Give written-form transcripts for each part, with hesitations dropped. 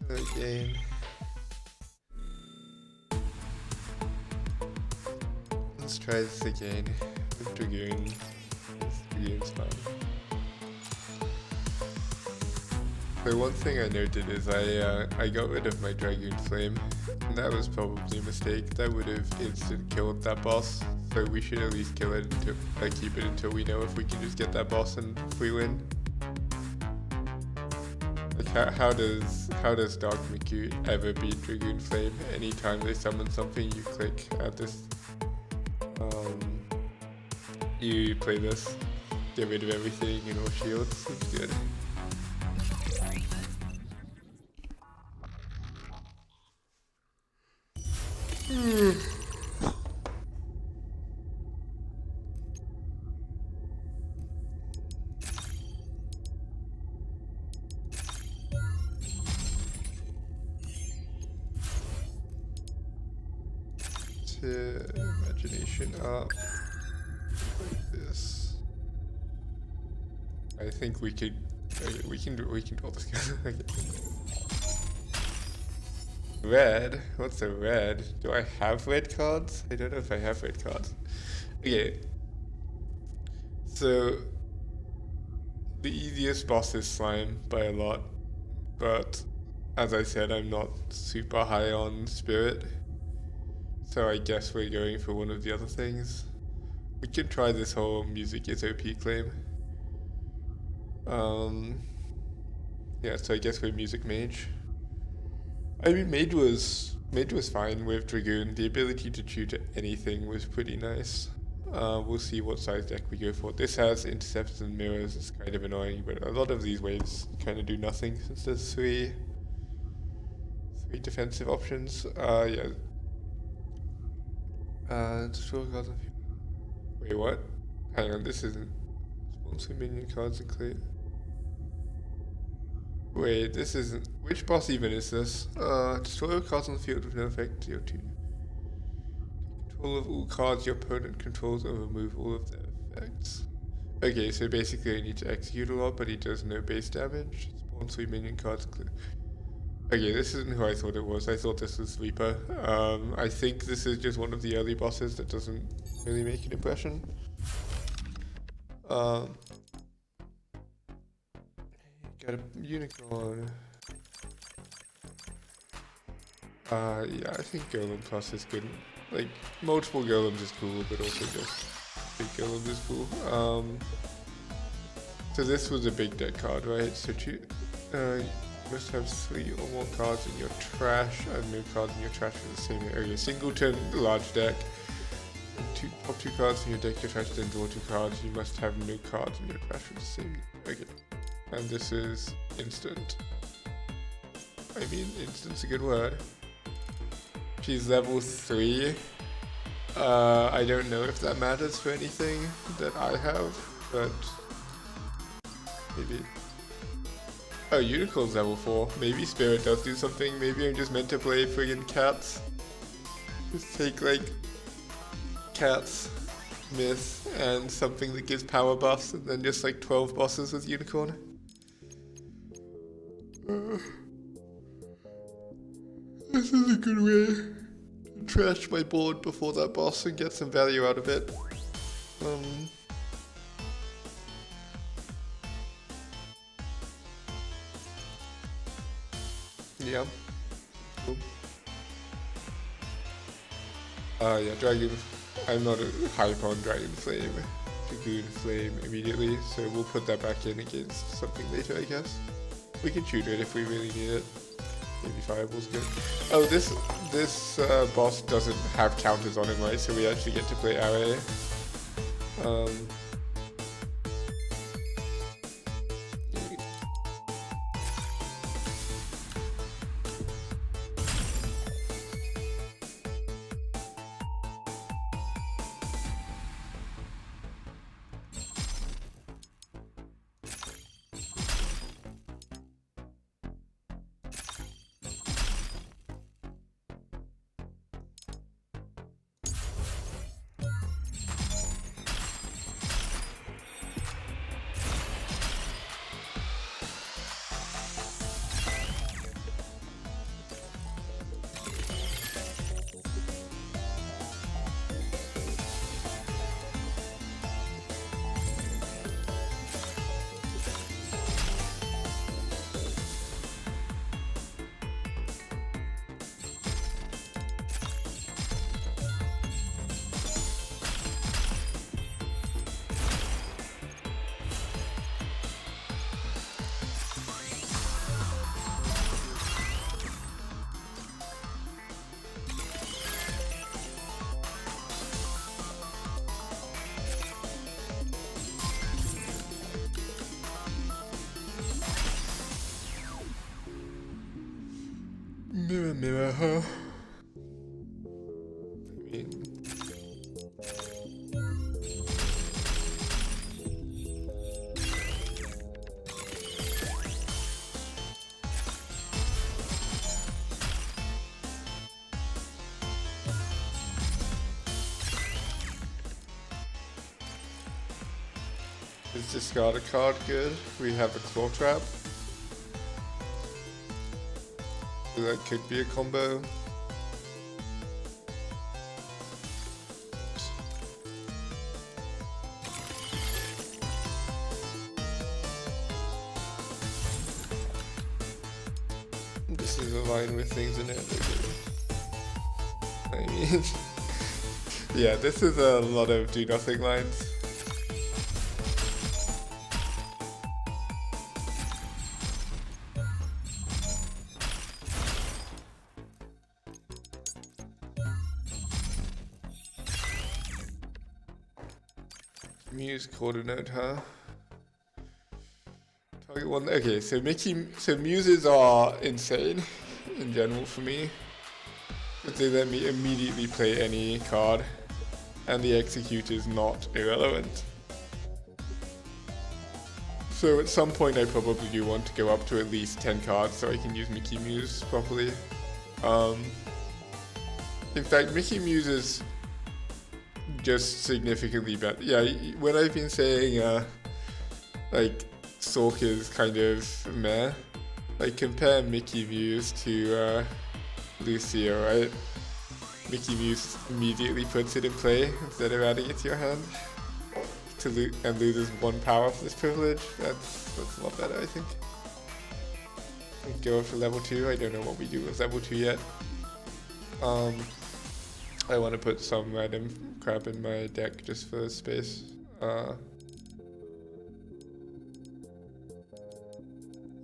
Again. Let's try this again with Dragoon. This Dragoon's fine. So one thing I noted is I got rid of my Dragoon Flame, and that was probably a mistake. That would have instant killed that boss, so we should at least kill it until, keep it until we know if we can just get that boss and if we win. Like how does Dark Miku ever beat Dragoon Flame? Anytime they summon something, you click at this. You play this, get rid of everything and all shields. Seems good. Imagination up like this. I think we could. Okay, we can do all this. Okay. Red? What's a red? Do I have red cards? I don't know if I have red cards. Okay. So the easiest boss is slime by a lot, but as I said, I'm not super high on spirit. So I guess we're going for one of the other things. We can try this whole music is OP claim. Yeah, so I guess we're music mage. I mean, mage was fine with Dragoon. The ability to shoot at anything was pretty nice. We'll see what size deck we go for. This has intercepts and mirrors. It's kind of annoying, but a lot of these waves kind of do nothing since there's three defensive options. Yeah. Wait, what? Hang on, this isn't sponsor minion cards include. Wait, this isn't. Which boss even is this? Destroy all cards on the field with no effect to your team. Control of all cards your opponent controls or remove all of their effects. Okay, so basically I need to execute a lot, but he does no base damage. Spawn 3 minion cards include. Okay, this isn't who I thought it was. I thought this was Reaper. I think this is just one of the early bosses that doesn't really make an impression. Got a unicorn. Yeah, I think Golem Plus is good. Like, multiple Golems is cool, but also just big Golems is cool. So this was a big deck card, right? So you must have 3 or more cards in your trash, and no cards in your trash for the same area. Singleton, large deck. Top 2 cards in your deck, your trash, then draw 2 cards. You must have no cards in your trash for the same. Okay. And this is instant. I mean, instant's a good word. She's level 3. I don't know if that matters for anything that I have, but maybe. Oh, Unicorn's level 4. Maybe Spirit does do something. Maybe I'm just meant to play friggin' cats. Just take, like, cats, myth, and something that gives power buffs, and then just, like, 12 bosses with Unicorn. This is a good way to trash my board before that boss and get some value out of it. Yeah. Cool. Yeah, Dragon. I'm not a hype on Dragon Flame. Dragoon Flame immediately, so we'll put that back in against something later, I guess. We can shoot it if we really need it. Maybe Fireball's good. Oh, this boss doesn't have counters on him, right? So we actually get to play Array. Mirror, mirror, huh? I mean, is discard a card good? We have a claw trap. So that could be a combo. This is a line with things in it. I mean, yeah, this is a lot of do nothing lines. Muse coordinate, huh? Target one. Okay, so muses are insane in general for me. But they let me immediately play any card, and the execute is not irrelevant. So at some point I probably do want to go up to at least 10 cards so I can use Mickey Muse properly. In fact, Mickey Muse is just significantly better. Yeah, when I've been saying like Sork is kind of meh, like compare Mickey Muse to Lucio, right? Mickey Muse immediately puts it in play instead of adding it to your hand and loses 1 power for this privilege. That's a lot better, I think. Go up to level 2. I don't know what we do with level 2 yet. I want to put some random crap in my deck just for space. I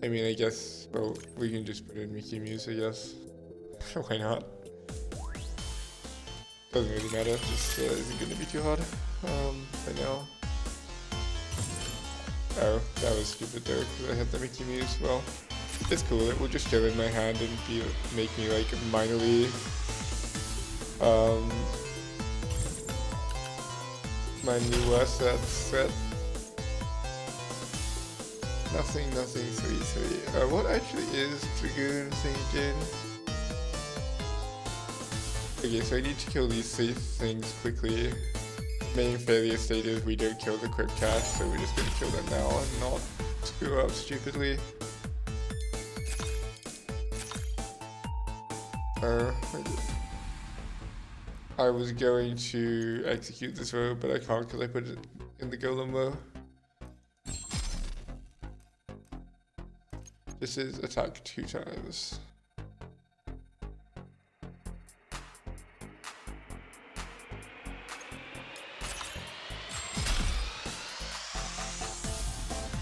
mean, I guess, well, we can just put in Mickey Muse, I guess. Why not? Doesn't really matter, just isn't going to be too hard right now. Oh, that was stupid there, because I had the Mickey Muse. Well, it's cool, it will just chill in my hand and make me like minorly my new worst threat. Nothing, 3/3. What actually is Dragoon thing again? Okay, so I need to kill these 3 things quickly. Main failure state is we don't kill the Crypt Cache, so we're just gonna kill them now and not screw up stupidly. I was going to execute this row, but I can't because I put it in the golem row. This is attack 2 times.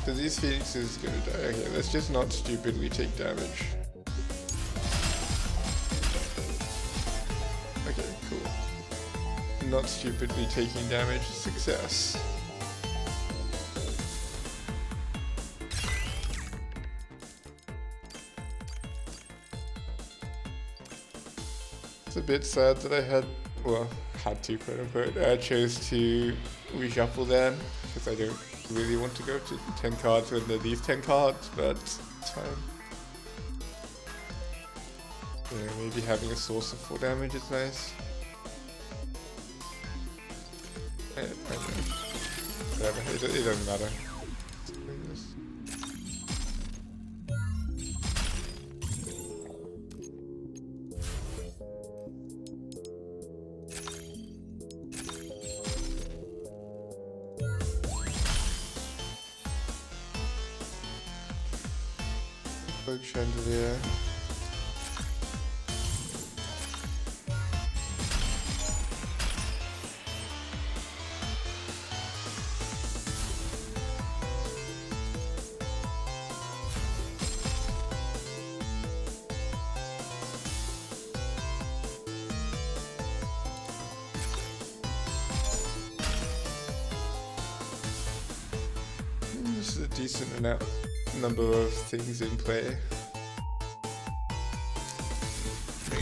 So these Phoenixes are gonna die. Okay, let's just not stupidly take damage. Okay, cool. Not stupidly taking damage, success. It's a bit sad that I had to, quote unquote, chose to reshuffle them, because I don't really want to go to 10 cards when there are these 10 cards, but it's fine. Yeah, maybe having a source of 4 damage is nice. I don't know. Whatever, it doesn't matter. Bug chandelier. This is a decent number of things in play.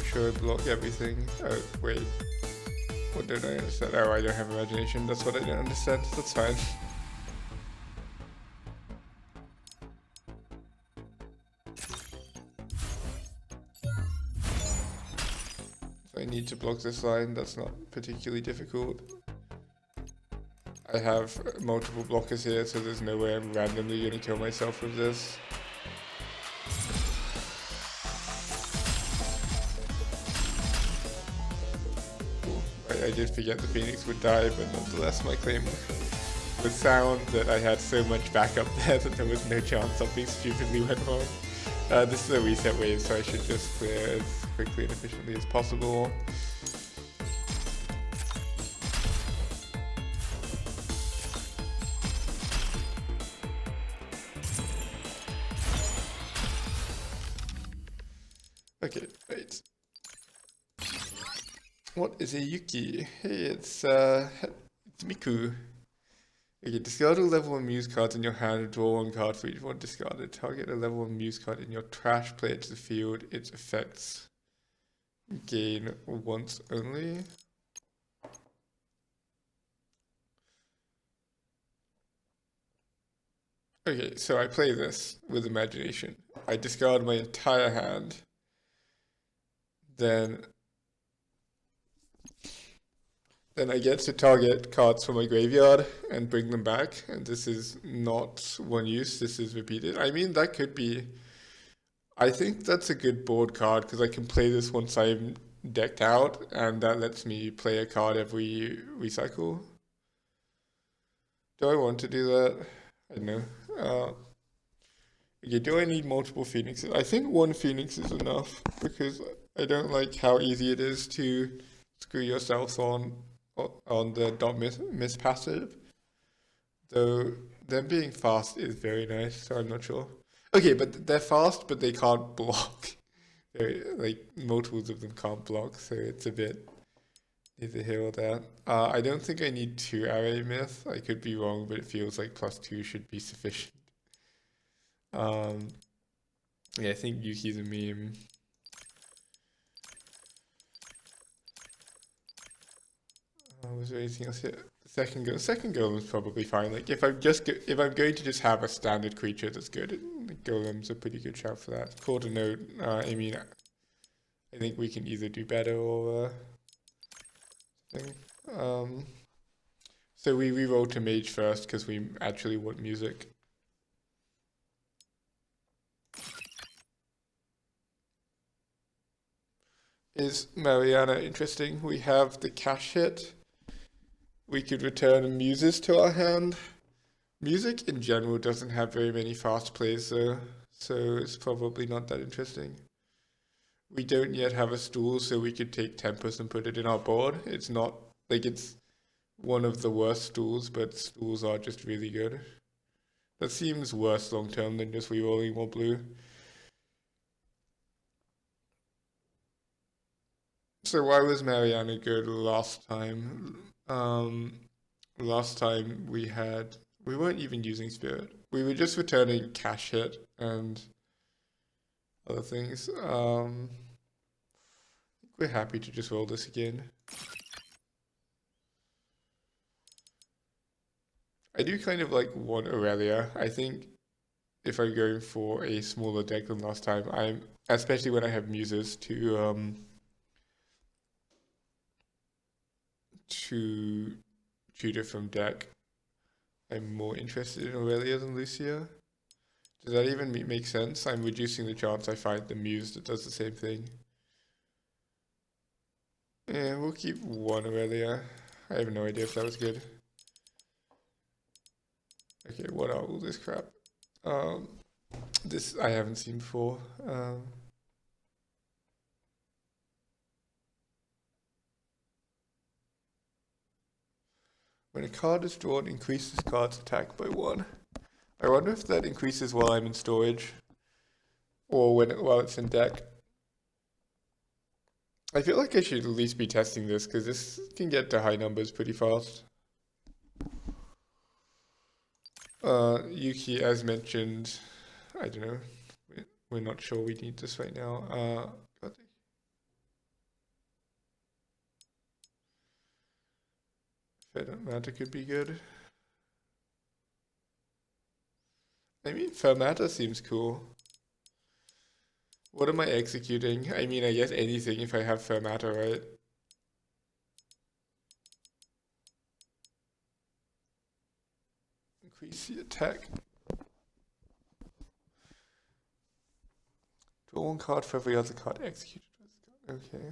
sure I block everything. Oh, wait. What don't I understand? Oh, I don't have imagination. That's what I don't understand. That's fine. So I need to block this line. That's not particularly difficult. I have multiple blockers here, so there's no way I'm randomly going to kill myself with this. I did forget the Phoenix would die, but nonetheless my claim was sound that I had so much backup there that there was no chance something stupidly went wrong. This is a reset wave, so I should just clear as quickly and efficiently as possible. Okay, wait. What is a Yuki? Hey, it's Miku. Okay, discard a level 1 muse card in your hand and draw 1 card for each one discarded. Target a level 1 muse card in your trash, play it to the field. Its effects gain once only. Okay, so I play this with imagination. I discard my entire hand. Then I get to target cards from my graveyard and bring them back. And this is not one use, this is repeated. I mean, that could be... I think that's a good board card because I can play this once I'm decked out, and that lets me play a card every recycle. Do I want to do that? I don't know. Okay, do I need multiple Phoenixes? I think one Phoenix is enough because I don't like how easy it is to screw yourself on the dot miss passive. Though them being fast is very nice, so I'm not sure. Okay, but they're fast, but they can't block. Like multiples of them can't block, so it's a bit neither here or there. I don't think I need 2 array myth. I could be wrong, but it feels like +2 should be sufficient. Yeah, I think Yuki's a meme. Was there anything else here? Second golem's probably fine. Like if I'm going to just have a standard creature that's good, golem's a pretty good shout for that. Call to note. I mean, I think we can either do better or thing. So we re-roll to mage first because we actually want music. Is Mariana interesting? We have the cash hit. We could return muses to our hand. Music in general doesn't have very many fast plays though, so it's probably not that interesting. We don't yet have a stool, so we could take Tempest and put it in our board. It's not, like it's one of the worst stools, but stools are just really good. That seems worse long term than just re-rolling more blue. So why was Mariana good last time? Last time we weren't even using Spirit. We were just returning cash hit and other things. We're happy to just roll this again. I do kind of like want Aurelia. I think if I'm going for a smaller deck than last time, especially when I have muses to tutor from deck, I'm more interested in Aurelia than Lucia. Does that even make sense? I'm reducing the chance I find the muse that does the same thing. Yeah, we'll keep one Aurelia. I have no idea if that was good. Okay, what are all this crap? This I haven't seen before. When a card is drawn, increase this card's attack by 1. I wonder if that increases while I'm in storage, or while it's in deck. I feel like I should at least be testing this, because this can get to high numbers pretty fast. Yuki, as mentioned, I don't know. We're not sure we need this right now. Fermata could be good. I mean, Fermata seems cool. What am I executing? I mean, I guess anything if I have Fermata, right? Increase the attack. Draw one card for every other card executed. Okay.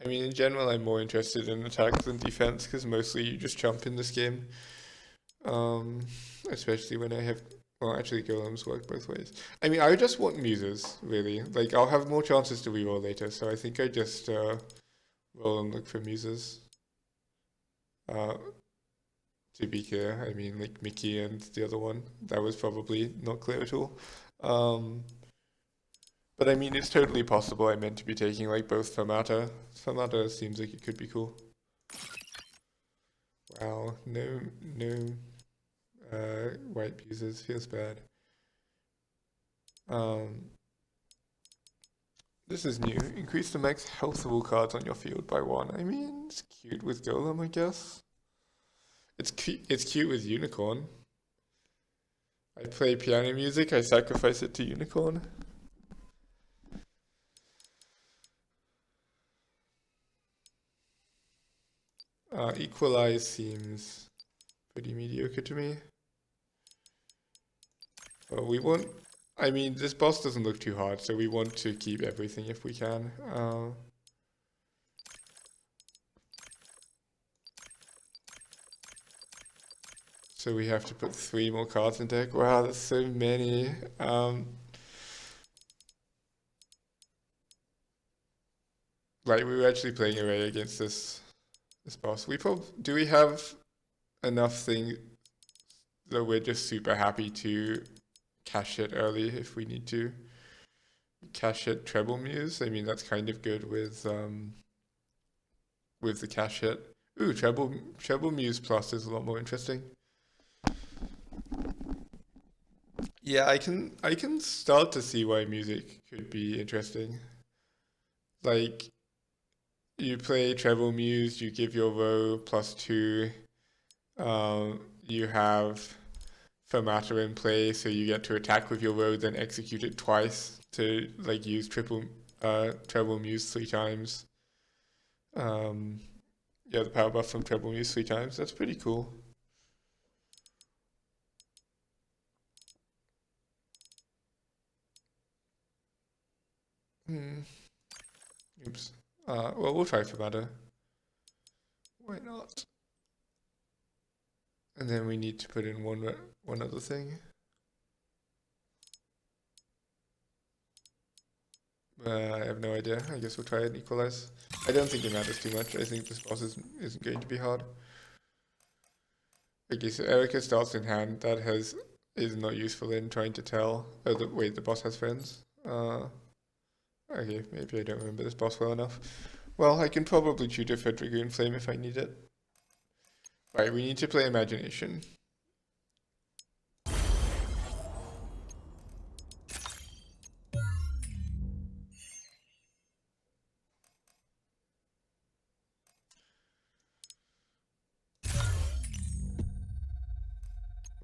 I mean, in general, I'm more interested in attack than defense because mostly you just jump in this game. Especially when I have, well, actually, golems work both ways. I mean, I just want muses, really. Like, I'll have more chances to reroll later, so I think I just roll and look for muses. To be clear, I mean, like Mickey and the other one, that was probably not clear at all. But I mean, it's totally possible I meant to be taking like both Fermata. Fermata seems like it could be cool. Wow, no white muses, feels bad. This is new. Increase the max health of all cards on your field by 1. I mean, it's cute with Golem, I guess. It's cute with Unicorn. I play piano music, I sacrifice it to Unicorn. Equalize seems pretty mediocre to me. Well, we want... I mean, this boss doesn't look too hard, so we want to keep everything if we can. So we have to put 3 more cards in deck. Wow, that's so many. Right, we were actually playing away against this boss. Do we have enough things that we're just super happy to cash it early if we need to? Cash hit treble muse. I mean, that's kind of good with the cash hit. Ooh, treble muse plus is a lot more interesting. Yeah, I can start to see why music could be interesting. Like, you play treble muse, you give your row +2. You have Fermata in play, so you get to attack with your row, then execute it twice to like use treble muse 3 times. Yeah, the power buff from treble muse 3 times. That's pretty cool. Oops. Well, we'll try Fermata. Why not? And then we need to put in one other thing. I have no idea. I guess we'll try and equalize. I don't think it matters too much. I think this boss isn't going to be hard. Okay, so Erica starts in hand. That is not useful in trying to tell. Oh, wait, the boss has friends. Okay, maybe I don't remember this boss well enough. Well, I can probably tutor for Dragoon Flame if I need it. Right, we need to play Imagination.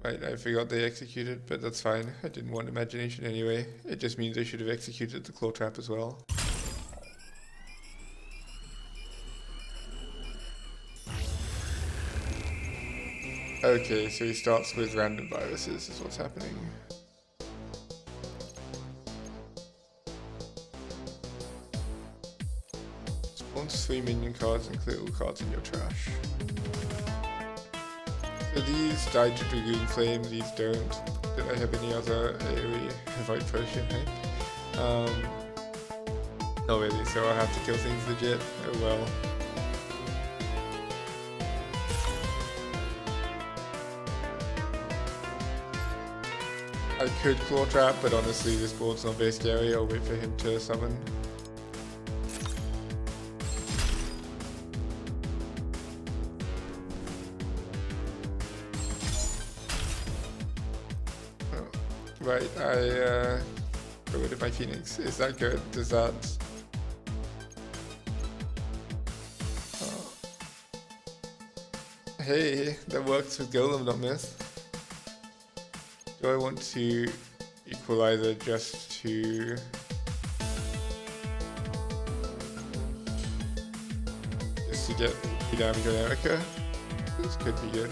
Right, I forgot they executed, but that's fine. I didn't want Imagination anyway. It just means I should have executed the Claw Trap as well. Okay, so he starts with random viruses is what's happening. Spawns 3 minion cards and clear all cards in your trash. So these die to Dragoon Flame, these don't. Did I have any other AoE Void Potion hype? Not really, so I'll have to kill things legit. Oh well. I could Claw Trap, but honestly this board's not very scary. I'll wait for him to summon. Right, I got rid of my Phoenix. Is that good? Does that... Hey, that works with Golem, not Myth. Do I want to equalizer just to... just to get 2 damage on Erica? This could be good.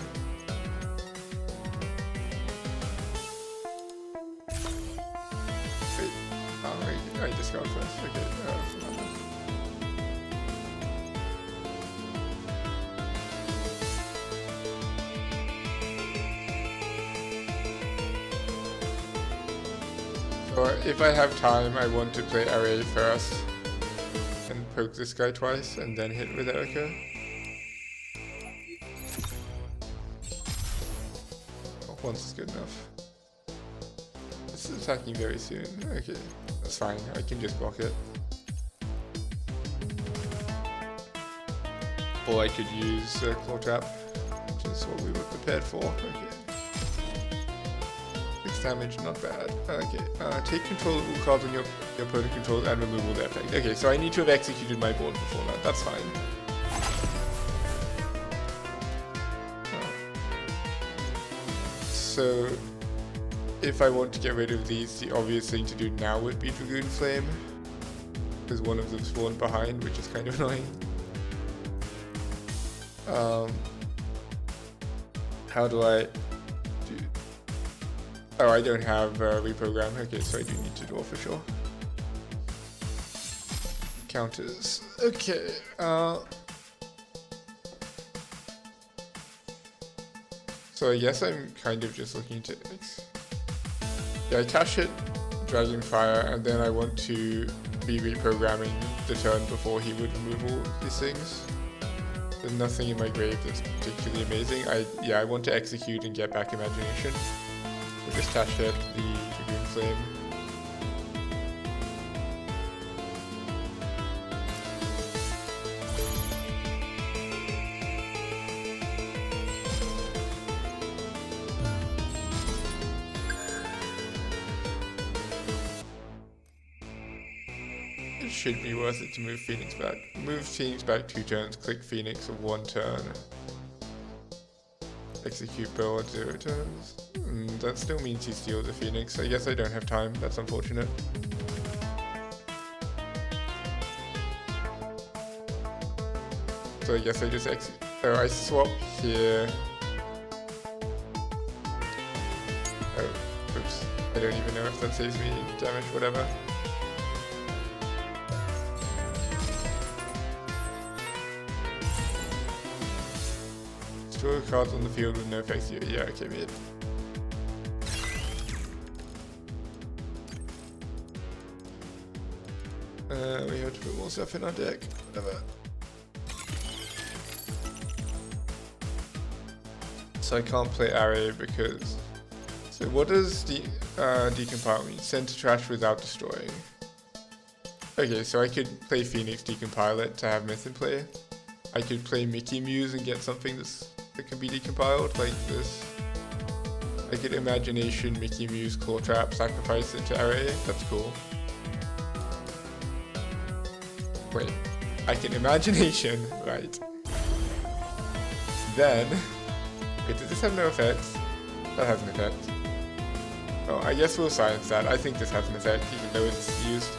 Wait, oh, wait, I just got first. Okay, or if I have time, I want to play RA first and poke this guy twice and then hit with Erica. Oh, once is good enough. This is attacking very soon. Okay, that's fine. I can just block it. Or I could use Claw Trap, which is what we were prepared for. Okay. Damage, not bad. Okay, take control of all cards on your opponent controls and remove all their effect. Okay, so I need to have executed my board before that. That's fine. So, if I want to get rid of these, the obvious thing to do now would be Dragoon Flame, because one of them spawned behind, which is kind of annoying. How do I... Oh, I don't have reprogram. Okay, so I do need to draw for sure. Counters. Okay. So I guess I'm kind of just looking to... Yeah, I cash hit Dragonfire, and then I want to be reprogramming the turn before he would remove all these things. There's nothing in my grave that's particularly amazing. I want to execute and get back Imagination. We'll just cash hit the Dragoon Flame. It should be worth it to move Phoenix back. Move Phoenix back 2 turns, click Phoenix of 1 turn. Execute Bow at 0 turns. That still means he steals the Phoenix. I guess I don't have time. That's unfortunate. So I guess I just execute. Oh, I swap here. Oh, oops. I don't even know if that saves me damage, whatever. Draw cards on the field with no effects here. Yeah, okay, mid. We have to put more stuff in our deck. Whatever. So I can't play RA because... So what does decompile mean? Send to trash without destroying. Okay, so I could play Phoenix, decompile it to have Myth in play. I could play Mickey Muse and get something that can be decompiled, like this. I could Imagination, Mickey Muse, Claw Trap, sacrifice it to RA. That's cool. Wait, I can Imagination, right. Then, wait, does this have no effects? That has an effect. Oh, I guess we'll silence that. I think this has an effect, even though it's used.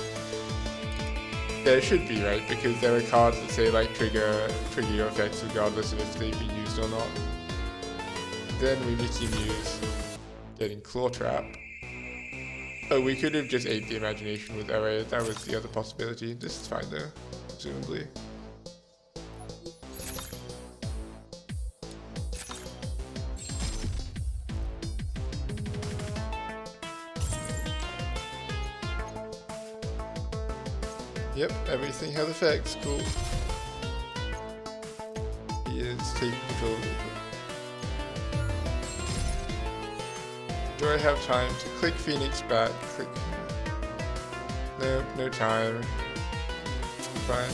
Yeah, it should be, right? Because there are cards that say, like, trigger your effects regardless of if they've been used or not. Then we Mickey Muse, getting Claw Trap. Oh, we could have just ate the Imagination with RA. That was the other possibility. This is fine, though, presumably. Yep, everything has effects, cool. He is taking control of it. Do I have time to click Phoenix back? Click. Nope, no time. Fine.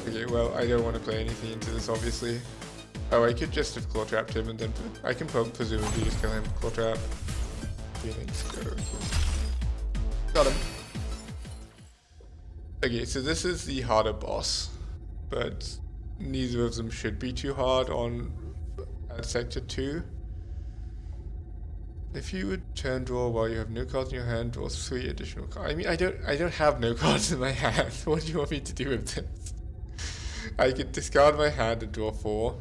Okay, well, I don't want to play anything into this, obviously. Oh, I could just have Claw Trapped him and then I can presumably just kill him. Claw Trap. Phoenix, go. Got him. Okay, so this is the harder boss, but neither of them should be too hard on Sector 2. If you would turn draw while you have no cards in your hand, draw 3 additional cards. I mean, I don't have no cards in my hand. What do you want me to do with this? I could discard my hand and draw 4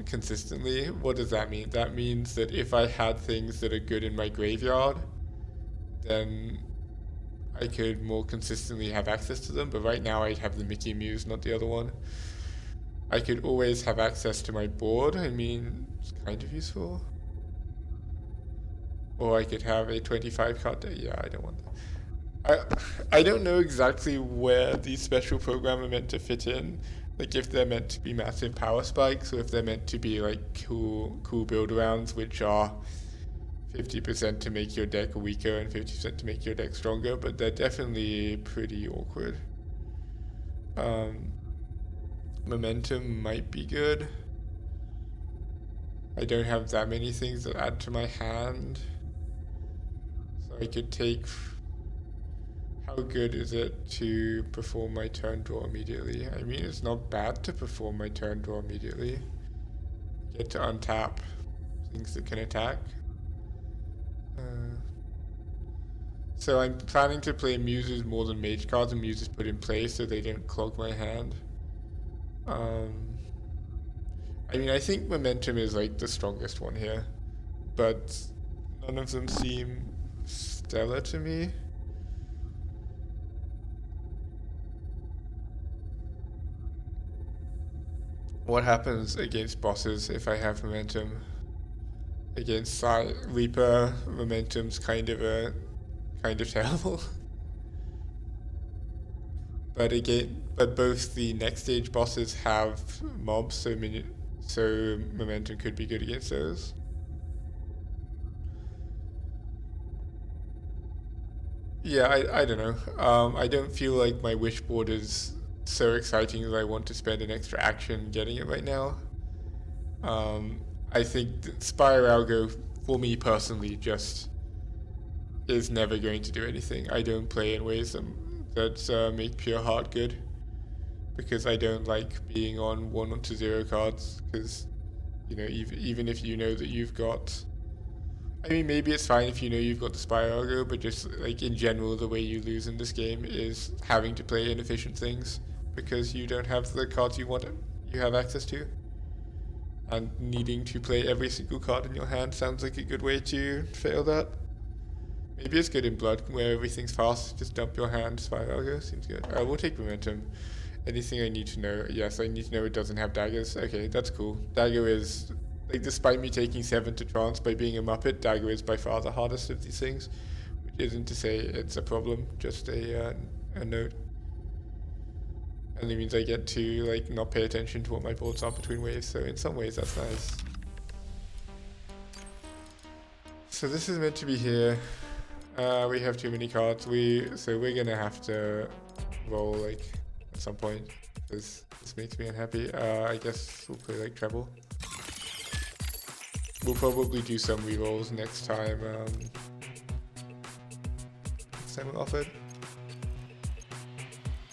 consistently. What does that mean? That means that if I had things that are good in my graveyard, then I could more consistently have access to them, but right now I'd have the Mickey Muse, not the other one. I could always have access to my board. I mean, it's kind of useful. Or I could have a 25 card deck. Yeah, I don't want that. I don't know exactly where these special program are meant to fit in. Like if they're meant to be massive power spikes, or if they're meant to be like cool build arounds, which are 50% to make your deck weaker and 50% to make your deck stronger, but they're definitely pretty awkward. Momentum might be good. I don't have that many things that add to my hand. So I could take... How good is it to perform my turn draw immediately? I mean, it's not bad to perform my turn draw immediately. Get to untap things that can attack. So I'm planning to play Muses more than Mage cards, and Muses put in play so they don't clog my hand. I mean, I think Momentum is like the strongest one here, but none of them seem stellar to me. What happens against bosses if I have Momentum? Against Reaper, Momentum's kind of terrible. But both the next stage bosses have mobs, so Momentum could be good against those. Yeah, I don't know. I don't feel like my wish board is so exciting that I want to spend an extra action getting it right now. I think that Spire Algo, for me personally, just is never going to do anything. I don't play in ways that make Pure Heart good, because I don't like being on 1 to 0 cards, because, you know, even if you know that you've got... I mean, maybe it's fine if you know you've got the Spire Algo, but just, like, in general, the way you lose in this game is having to play inefficient things, because you don't have the cards you have access to. And needing to play every single card in your hand sounds like a good way to fail that. Maybe it's good in Blood, where everything's fast. Just dump your hand, Spire Algo, seems good. We'll take Momentum. Anything I need to know? Yes, I need to know it doesn't have daggers. Okay, that's cool. Dagger is, like, despite me taking 7 to Trance by being a Muppet, Dagger is by far the hardest of these things. Which isn't to say it's a problem, just a note. Only means I get to, like, not pay attention to what my boards are between waves, so in some ways that's nice. So this is meant to be here. We have too many cards. So we're gonna have to roll, like, at some point, because this makes me unhappy. I guess we'll play, like, treble. We'll probably do some rerolls next time. Next time we're offered.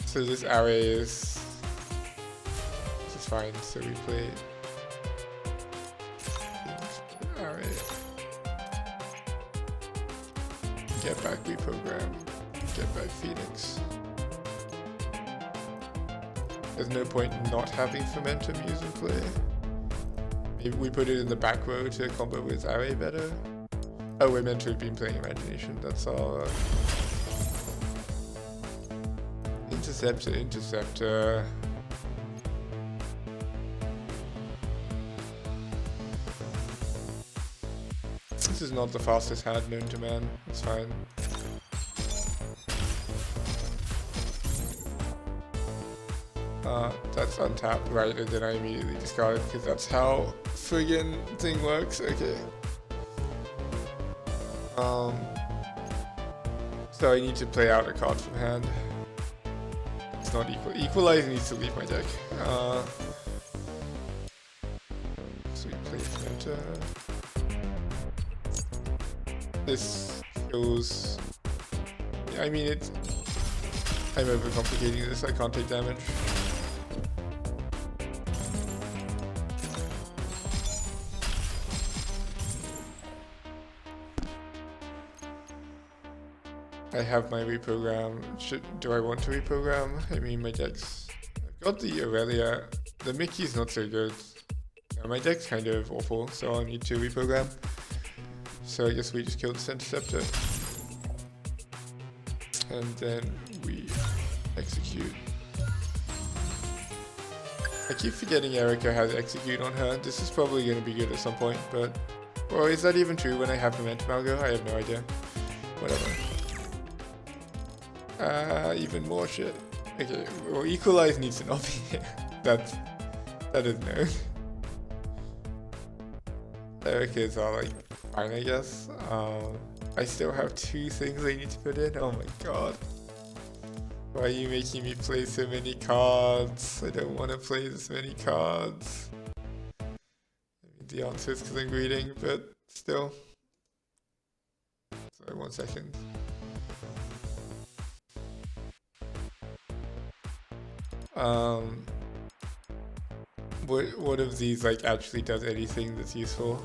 So this array is fine. So we play array. Get back reprogram. Get back Phoenix. There's no point in not having Momentum used in play. Maybe we put it in the back row to combo with array better. Oh, we're meant to have been playing Imagination. That's our Interceptor. This is not the fastest hand known to man. It's fine. That's untapped, right, and then I immediately discard it because that's how friggin' thing works. Okay. So I need to play out a card from hand. It's not equal. Equalize needs to leave my deck. So we play Fermenter. This kills. I mean, I'm overcomplicating this, I can't take damage. I have my reprogram. Do I want to reprogram? I mean, my deck's... I've got the Aurelia. The Mickey's not so good. No, my deck's kind of awful, so I need to reprogram. So I guess we just killed this Interceptor. And then we execute. I keep forgetting Erica has execute on her. This is probably going to be good at some point, but... Well, is that even true when I have Momentum Algo? I have no idea. Whatever. Even more shit. Okay, well, Equalize needs to not be here. That is no. Erica's are like fine, I guess. I still have 2 things I need to put in. Oh my god. Why are you making me play so many cards? I don't want to play this many cards. I mean, the answer is because I'm greeting, but still. Sorry, 1 second. What of these like actually does anything that's useful?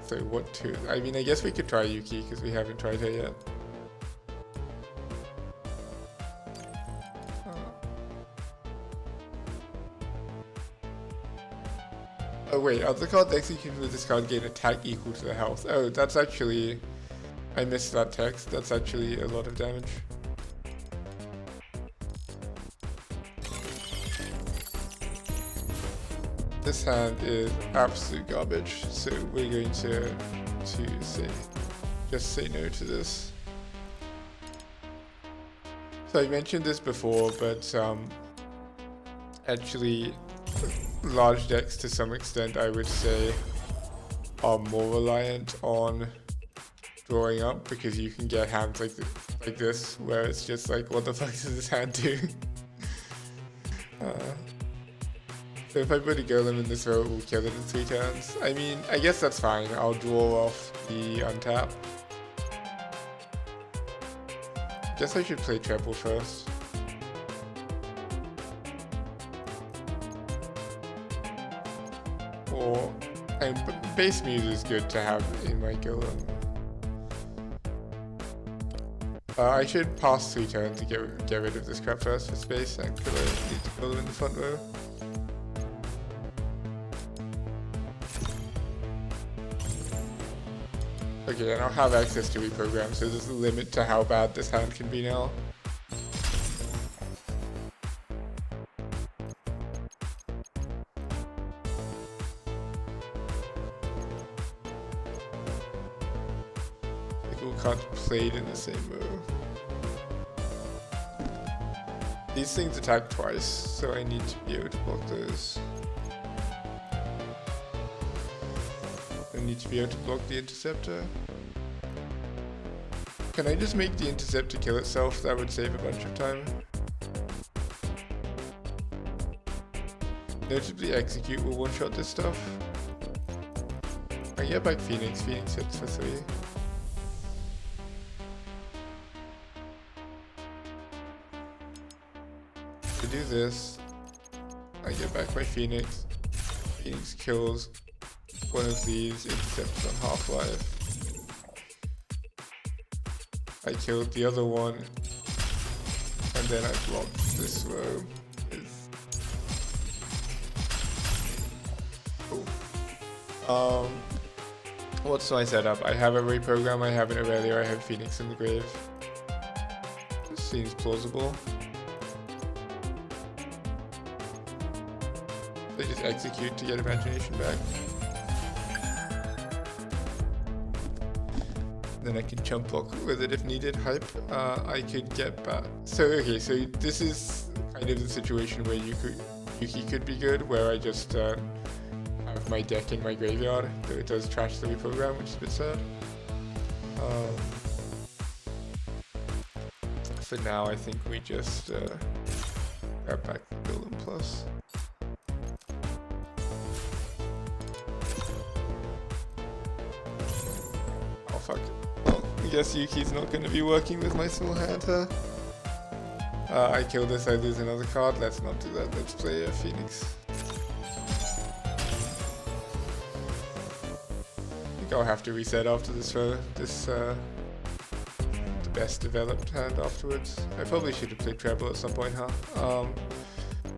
So what to? I mean, I guess we could try Yuki because we haven't tried her yet. Oh wait, other card executed with this card gain attack equal to the health. Oh, that's actually... I missed that text. That's actually a lot of damage. This hand is absolute garbage, so we're going to just say no to this. So I mentioned this before, but actually large decks to some extent I would say are more reliant on drawing up, because you can get hands like this where it's just like, what the fuck does this hand do? So if I put a golem in this row, we'll kill it in 3 turns. I mean, I guess that's fine. I'll draw off the untap. Guess I should play treble first. Or, base muse is good to have in my golem. I should pass 3 turns to get rid of this crap first for space, and put a golem in the front row. Okay, and I'll have access to reprogram, so there's a limit to how bad this hand can be now. Like, we can't play it in the same row. These things attack twice, so I need to be able to block those. I need to be able to block the Interceptor. Can I just make the Interceptor kill itself? That would save a bunch of time. Notably, Execute will one-shot this stuff. I get back Phoenix. Phoenix hits for 3. To do this, I get back my Phoenix. Phoenix kills one of these, Intercepts on half-life. I killed the other one, and then I blocked this row. Cool. What's my setup? I have a reprogram, I have an Aurelia, I have Phoenix in the grave. This seems plausible. I just execute to get imagination back. Then I can jump block with it if needed. Hype. I could get back. So okay, so this is kind of the situation where Yuki could be good, where I just have my deck in my graveyard, though it does trash the reprogram, which is a bit sad. For now, I think we just grab back the Golem Plus. Oh fuck. Well, guess Yuki's not going to be working with my small hand, huh? I kill this, I lose another card. Let's not do that. Let's play a Phoenix. I think I'll have to reset after this throw. The best developed hand afterwards. I probably should have played treble at some point, huh?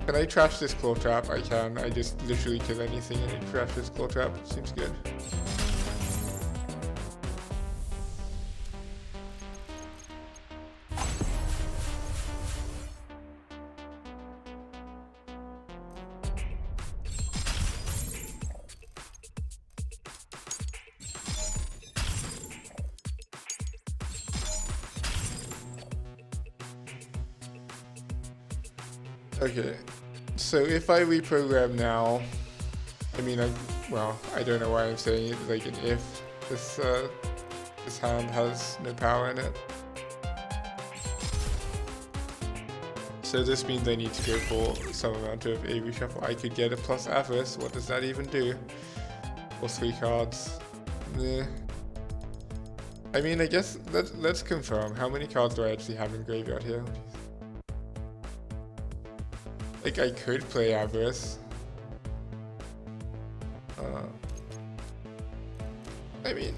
Can I trash this claw trap? I can. I just literally kill anything and it trash this claw trap. Seems good. Okay, so if I reprogram now, I mean, I don't know why I'm saying it like an if. This hand has no power in it. So this means I need to go for some amount of a reshuffle. I could get a plus Avarice. What does that even do? Or 3 cards. Meh. I mean, I guess let's confirm. How many cards do I actually have in graveyard here? Like, I could play Avarice. I mean,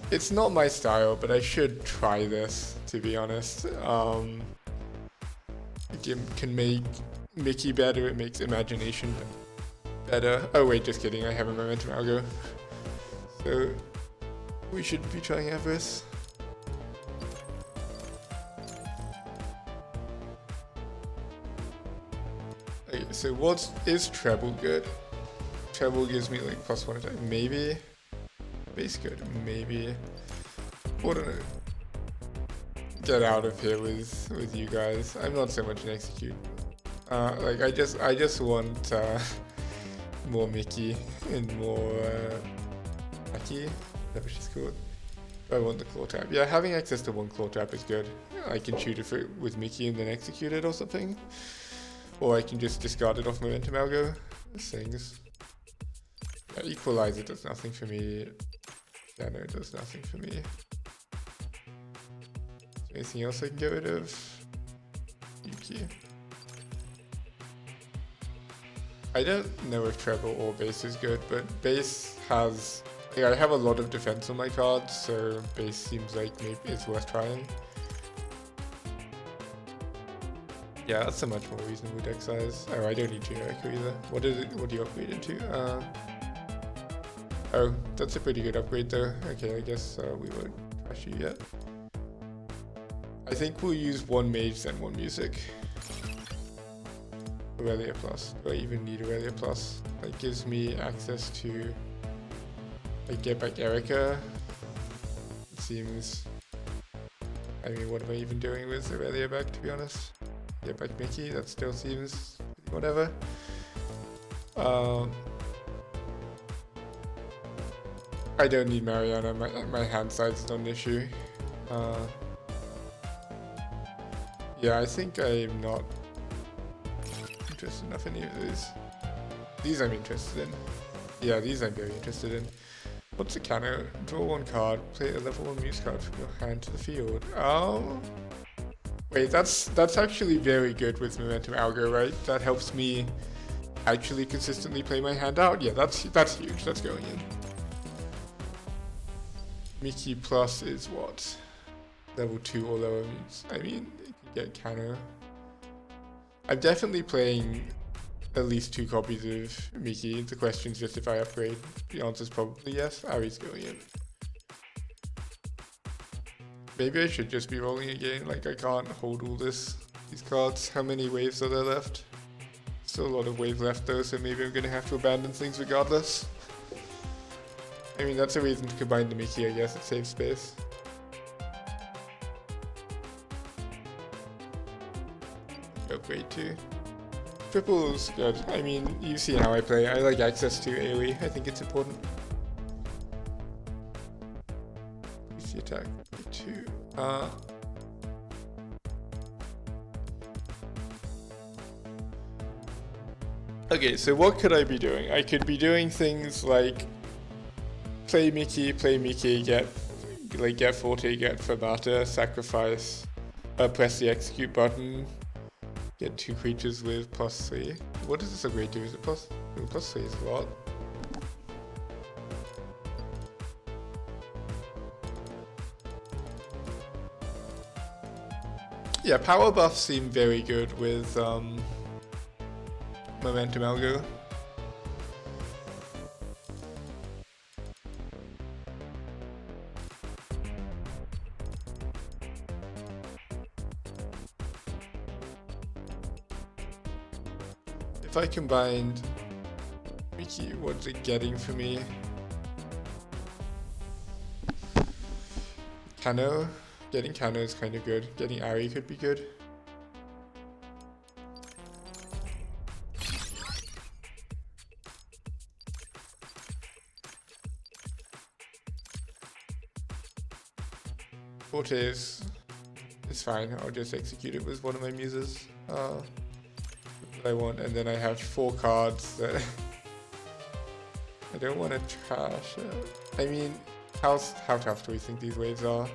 it's not my style, but I should try this, to be honest. It can make Mickey better, it makes Imagination better. Oh wait, just kidding, I have a Momentum Algo. So, we should be trying Avarice. Okay, so what is treble good? Treble gives me like +1 attack. Maybe base good. Maybe. I don't know. Get out of here with you guys. I'm not so much an execute. Like I just want more Mickey and more Aki. Whatever she's called. I want the claw trap. Yeah, having access to 1 claw trap is good. I can shoot it with Mickey and then execute it or something. Or I can just discard it off Momentum Algo. Things. Yeah, Equalizer does nothing for me. Yeah, no, it does nothing for me. Anything else I can get rid of? Yuki. I don't know if treble or base is good, but base has... Yeah, I have a lot of defense on my cards, so base seems like maybe it's worth trying. Yeah, that's a much more reasonable deck size. Oh, I don't need generic either. What is it? What do you upgrade into? Oh, that's a pretty good upgrade though. Okay, I guess we won't trash you yet. I think we'll use 1 mage then 1 music. Aurelia Plus. Do I even need Aurelia Plus? That gives me access to... I get back Erica. It seems... I mean, what am I even doing with Aurelia back, to be honest? Get back Mickey, that still seems whatever. I don't need Mariana, my hand size is not an issue. Yeah, I think I'm not interested enough in any of these. These I'm interested in. Yeah, these I'm very interested in. What's a counter? Draw 1 card, play a level 1 muse card from your hand to the field. Oh. Wait, that's actually very good with Momentum Algo, right? That helps me actually consistently play my hand out. Yeah, that's huge. That's going in. Mickey Plus is what? Level 2 or lower means. I mean, you can get counter. I'm definitely playing at least 2 copies of Mickey. The question's just if I upgrade. The answer's probably yes. Ari's going in. Maybe I should just be rolling again, like I can't hold all these cards. How many waves are there left? Still a lot of wave left though, so maybe I'm gonna have to abandon things regardless. I mean, that's a reason to combine the Mickey, I guess, it saves space. Upgrade 2. Triple's good. I mean, you see how I play. I like access to AoE, I think it's important. PC attack 2. Okay, so what could I be doing? I could be doing things like play Mickey, like get Forte, get Fermata, sacrifice, press the execute button, get 2 creatures with +3. What does this upgrade do? Is it +3 is a lot. Yeah, power buffs seem very good with Momentum Algo. If I combined Mickey, what's it getting for me? Kano? Getting Kano is kind of good. Getting Ari could be good. Forte is fine. I'll just execute it with one of my muses. I want, and then I have 4 cards that I don't want to trash. I mean, how tough do we think these waves are?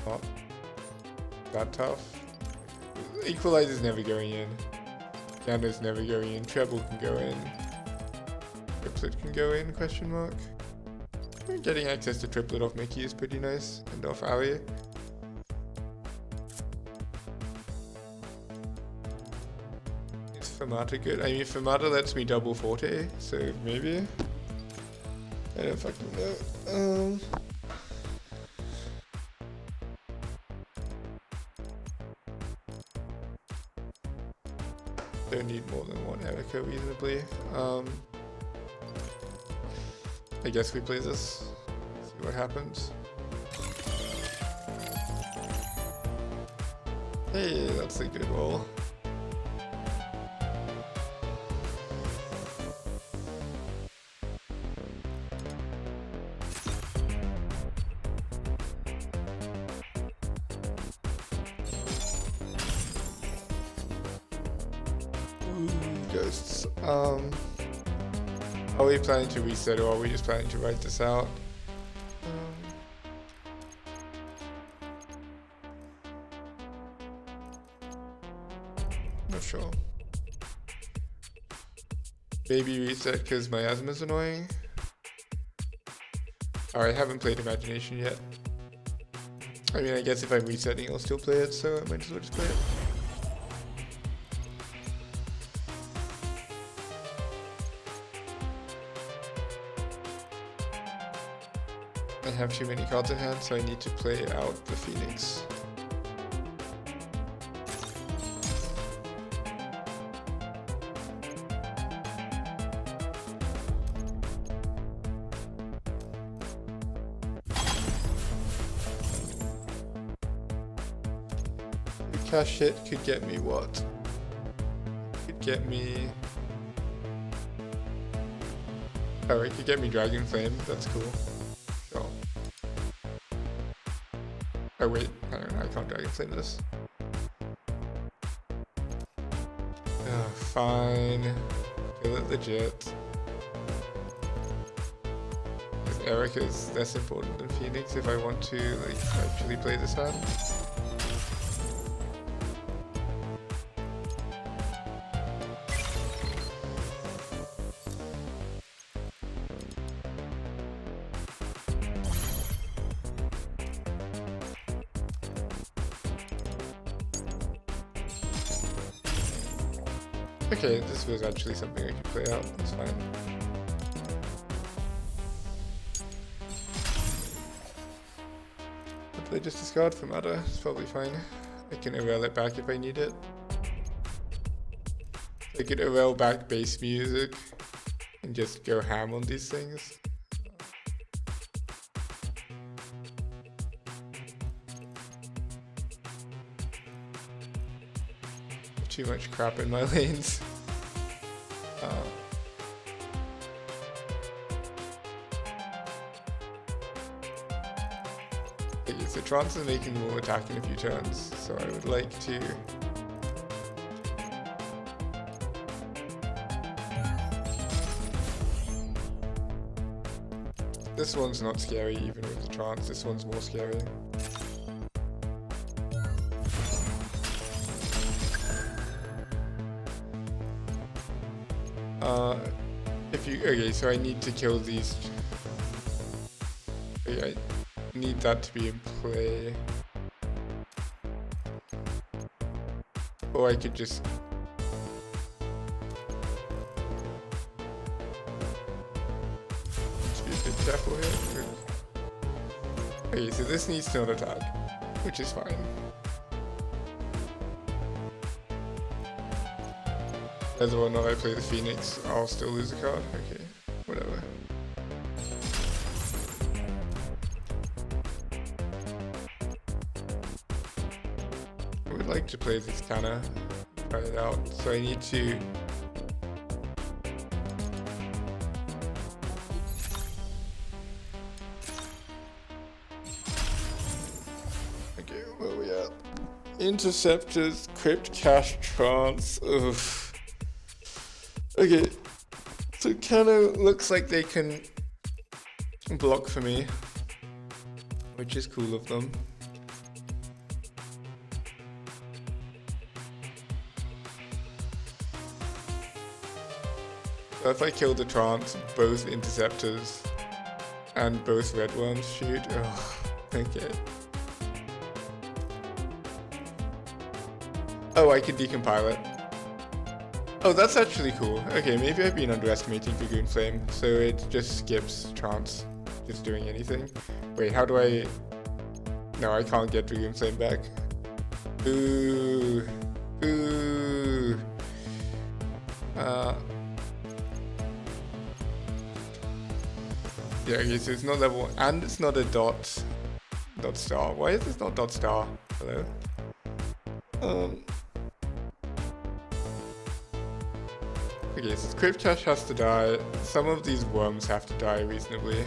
Not that tough. Equalizer's never going in. Piano's never going in. Treble can go in. Triplet can go in, question mark. Getting access to triplet off Mickey is pretty nice, and off Ali. Is Fermata good? I mean, Fermata lets me double Forte, so maybe? I don't fucking know. Don't need more than 1 Erica reasonably. I guess we play this, see what happens. Hey, that's a good roll. Ghosts. Are we planning to reset or are we just planning to write this out? Not sure. Maybe reset because my asthma's annoying. I haven't played Imagination yet. I mean, I guess if I'm resetting, I'll still play it, so I might as well just play it. I have too many cards in hand, so I need to play out the Phoenix. The cash hit could get me what? Could get me... Oh, it could get me Dragon Flame, that's cool. Oh wait, I don't know, I can't Dragon Flame this. Fine. Kill it legit. Eric is less important than Phoenix if I want to like actually play this hand. Okay, this was actually something I could play out, that's fine. If I just discard Fermata, it's probably fine. I can Irel it back if I need it. I could Irel back bass music and just go ham on these things. Too much crap in my lanes. So Trance is making more attack in a few turns, so I would like to... this one's not scary even with the trance, this one's more scary. Okay, so I need to kill these. Okay, I need that to be in play. Or I could just... be a bit careful here. Okay, so this needs to not attack, which is fine. Whether or not I play the Phoenix, I'll still lose a card. Okay, whatever. I would like to play this Canna, try it out, so I need to... Okay, where are we at? Interceptors, Crypt, Cache, Trance, ugh. Okay, so Canna looks like they can block for me, which is cool of them. So if I kill the trance, both interceptors and both red worms shoot. Oh, okay. Oh, I could decompile it. Oh, that's actually cool. Okay, maybe I've been underestimating Dragoon Flame, so it just skips trance, just doing anything. Wait, how do I... No, I can't get Dragoon Flame back. Ooh. Ooh. Yeah, okay, so it's not level 1, and it's not a dot star. Why is this not dot star? Hello? Okay, so Crypt Cache has to die. Some of these worms have to die reasonably.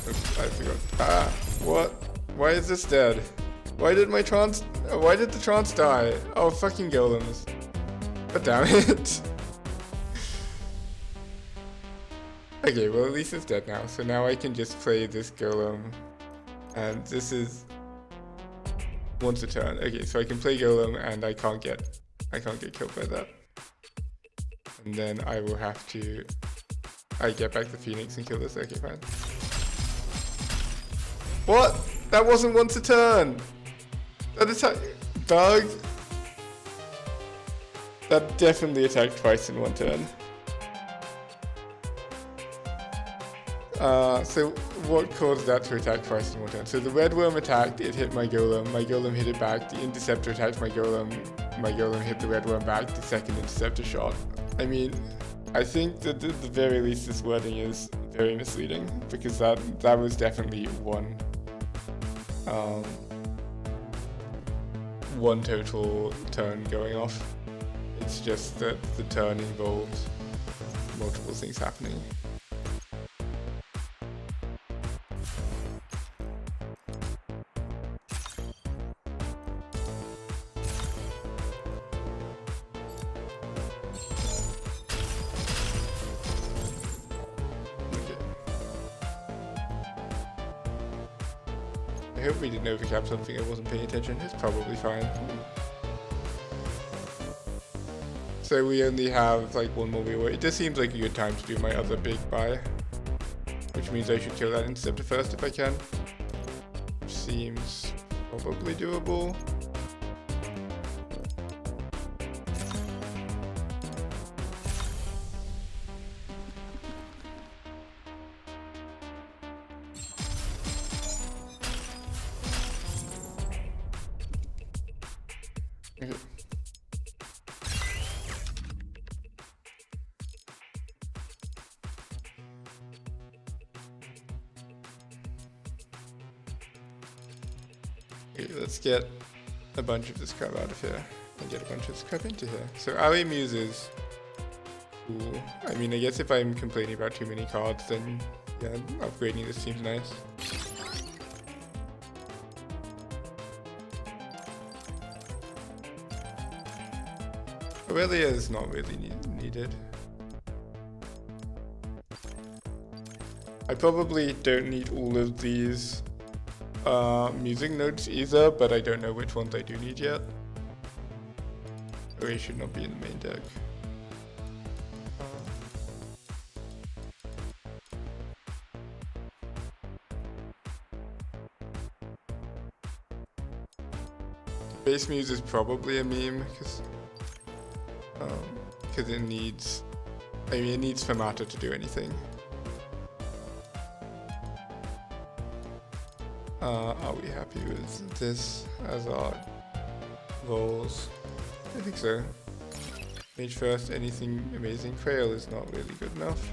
Oops, I forgot. Ah, what? Why is this dead? Why did the trance die? Oh, fucking golems. God damn it. Okay, well at least it's dead now. So now I can just play this golem. And this is once a turn. Okay, so I can play golem and I can't get killed by that. And then I will have to get back the Phoenix and kill this. Okay, fine. What? That wasn't once a turn! That attack... Bug? That definitely attacked twice in one turn. So what caused that to attack twice in one turn? So the red worm attacked, it hit my golem hit it back, the interceptor attacked my golem hit the red worm back, the second interceptor shot. I mean, I think that at the very least this wording is very misleading, because that was definitely one total turn going off. It's just that the turn involves multiple things happening. I hope we didn't overcap something I wasn't paying attention. It's probably fine. So we only have like one more wheel. It just seems like a good time to do my other big buy. Which means I should kill that interceptor first if I can. Which seems probably doable. Okay. Okay, let's get a bunch of this crap out of here and get a bunch of this crap into here. So Ali Muses. Ooh. I mean, I guess if I'm complaining about too many cards, then yeah, upgrading this seems nice. Aurelia is not really needed. I probably don't need all of these music notes either, but I don't know which ones I do need yet. Or it should not be in the main deck. Base Muse is probably a meme because it needs, I mean, it needs Fermata to do anything. Are we happy with this as our roles? I think so. Mage first, anything amazing. Crail is not really good enough.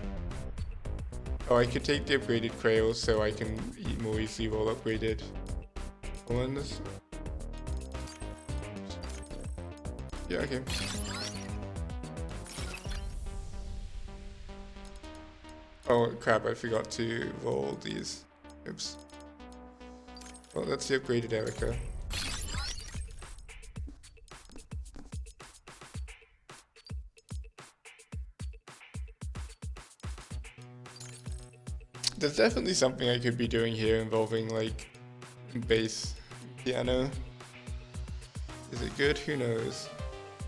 Oh, I could take the upgraded Crail so I can more easily roll upgraded ones. Yeah, okay. Oh crap, I forgot to roll these. Oops. Well, that's the upgraded Erica. There's definitely something I could be doing here involving like bass piano. Is it good? Who knows?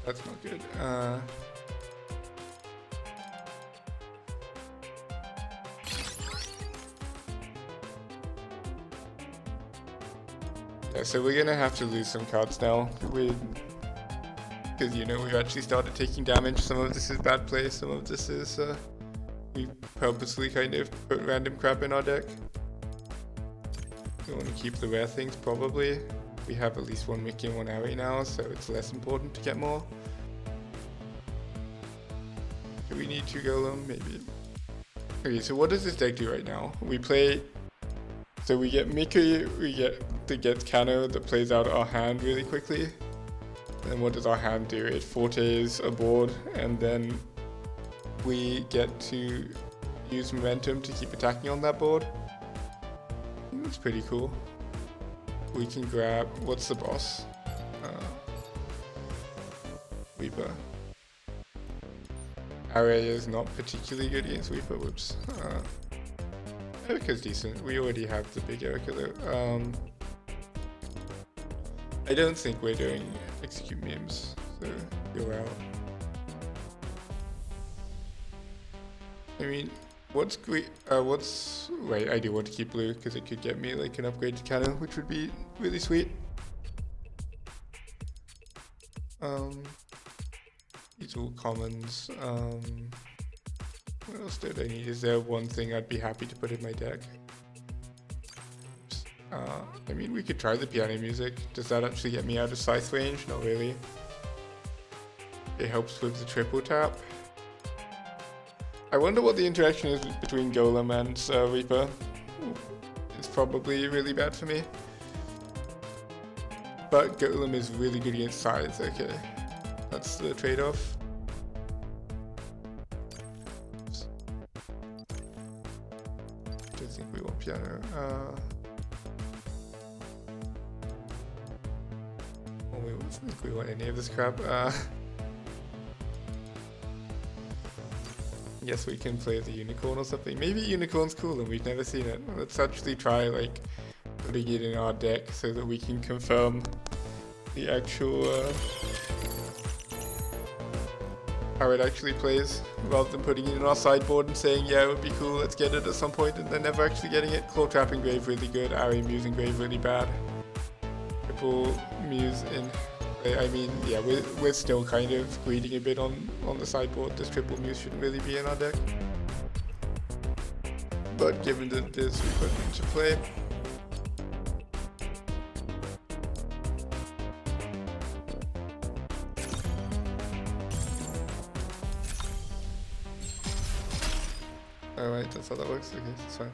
That's not good. Yeah, so we're gonna have to lose some cards now. Because you know we've actually started taking damage. Some of this is bad play. Some of this is we purposely kind of put random crap in our deck. We want to keep the rare things probably. We have at least one Mickey and one Ari now, so it's less important to get more. Do we need 2 Golem? Maybe. Okay, so what does this deck do right now? We play. So we get Mickey, we get Kano that plays out our hand really quickly. And what does our hand do? It fortes a board, and then we get to use momentum to keep attacking on that board. That's pretty cool. We can grab, what's the boss? Weeper. Array is not particularly good against Weeper, whoops. Erica's decent, we already have the big Erica though. I don't think we're doing execute memes, so go out. I mean, wait, I do want to keep blue because it could get me like an upgraded cannon, which would be really sweet. These are all commons. What else did I need? Is there one thing I'd be happy to put in my deck? I mean, we could try the piano music. Does that actually get me out of scythe range? Not really. It helps with the triple tap. I wonder what the interaction is between Golem and Reaper. It's probably really bad for me. But Golem is really good against scythe, okay. That's the trade-off. Don't think we want piano. We don't think we want any of this crap. Guess we can play the unicorn or something. Maybe unicorn's cool and we've never seen it. Let's actually try like putting it in our deck so that we can confirm the actual how it actually plays, rather than putting it in our sideboard and saying yeah it would be cool, let's get it at some point, and then never actually getting it. Claw Trap Engrave really good, Ari Muse Engrave really bad. Triple Muse in. I mean, yeah, we're still kind of greeding a bit on the sideboard. This Triple Muse shouldn't really be in our deck. But given that this we put into play. Alright, that's how that works. Okay, that's fine.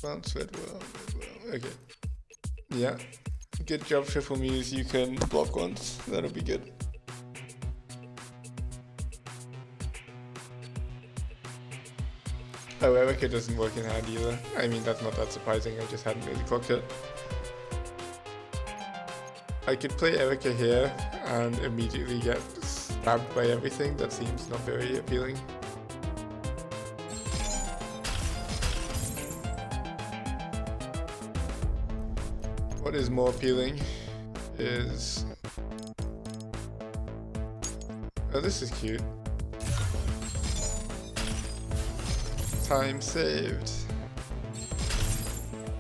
Bounce red well, okay. Yeah, Good job, Triple Muse. You can block once. That'll be good. Oh, Erica doesn't work in hand either. I mean, that's not that surprising. I just hadn't really clocked it. I could play Erica here and immediately get stabbed by everything. That seems not very appealing. What is more appealing is... Oh, this is cute. Time saved.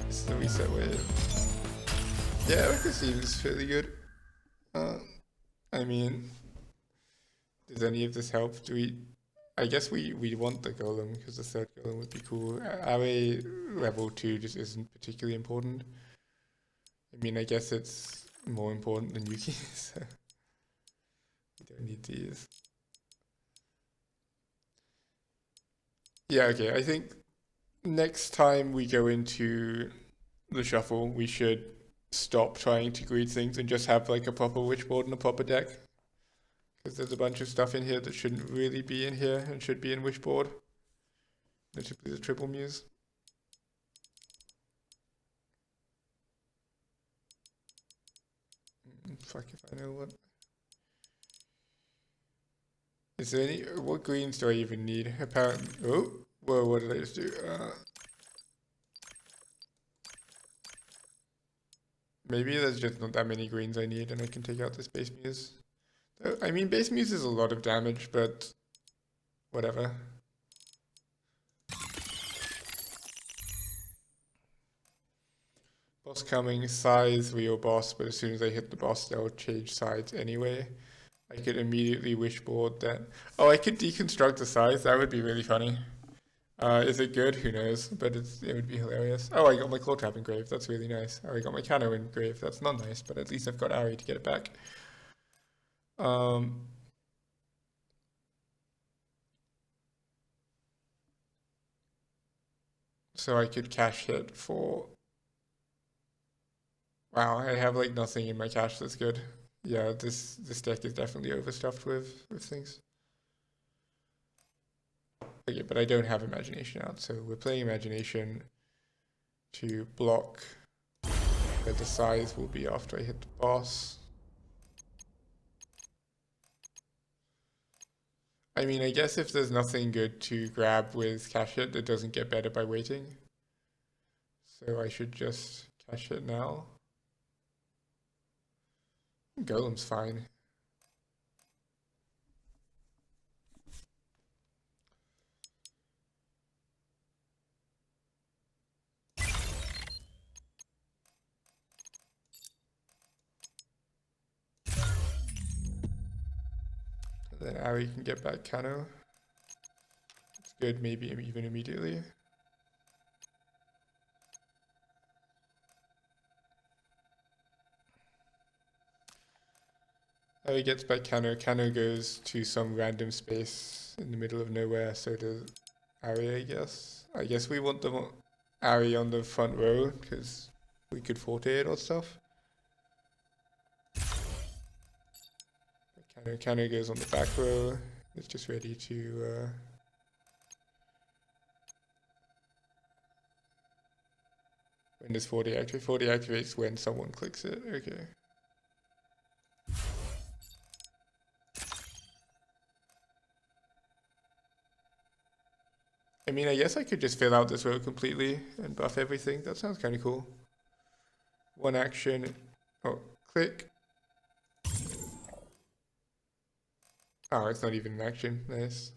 This is the reset wave. Yeah, Erica seems fairly good. I mean, does any of this help? Do we... I guess we want the golem, because the third golem would be cool. Our level 2 just isn't particularly important. I mean, I guess it's more important than Yuki, so we don't need these. Yeah, okay, I think next time we go into the shuffle, we should stop trying to greed things and just have like a proper witchboard and a proper deck. Because there's a bunch of stuff in here that shouldn't really be in here and should be in wishboard. Notably the Triple Muse. Fuck if I know what. Is there any... What greens do I even need? Apparently... Oh! Whoa, what did I just do? Maybe there's just not that many greens I need and I can take out this base muse. I mean, base muse is a lot of damage, but... Whatever. Boss coming, size, real boss, but as soon as I hit the boss, they'll change sides anyway. I could immediately wishboard that. Oh, I could deconstruct the size, that would be really funny. Is it good? Who knows, but it would be hilarious. Oh, I got my claw trap engraved, that's really nice. Oh, I got my cano engraved, that's not nice, but at least I've got Ari to get it back. So I could cash hit for... Wow, I have like nothing in my cache that's good. Yeah, this deck is definitely overstuffed with things. Okay, but I don't have Imagination out, so we're playing Imagination to block where the size will be after I hit the boss. I mean, I guess if there's nothing good to grab with cash hit, it doesn't get better by waiting. So I should just cash it now. Golem's fine. Then Ari can get back Kano. It's good, maybe even immediately. Ari gets back Kano. Kano goes to some random space in the middle of nowhere, so does Ari, I guess. I guess we want the Ari on the front row, because we could forte it or stuff. Kano goes on the back row. It's just ready to... When does 40 activate? 40 activates when someone clicks it. Okay. I mean, I guess I could just fill out this row completely and buff everything. That sounds kind of cool. One action. Oh, click. Oh, it's not even an action. Nice.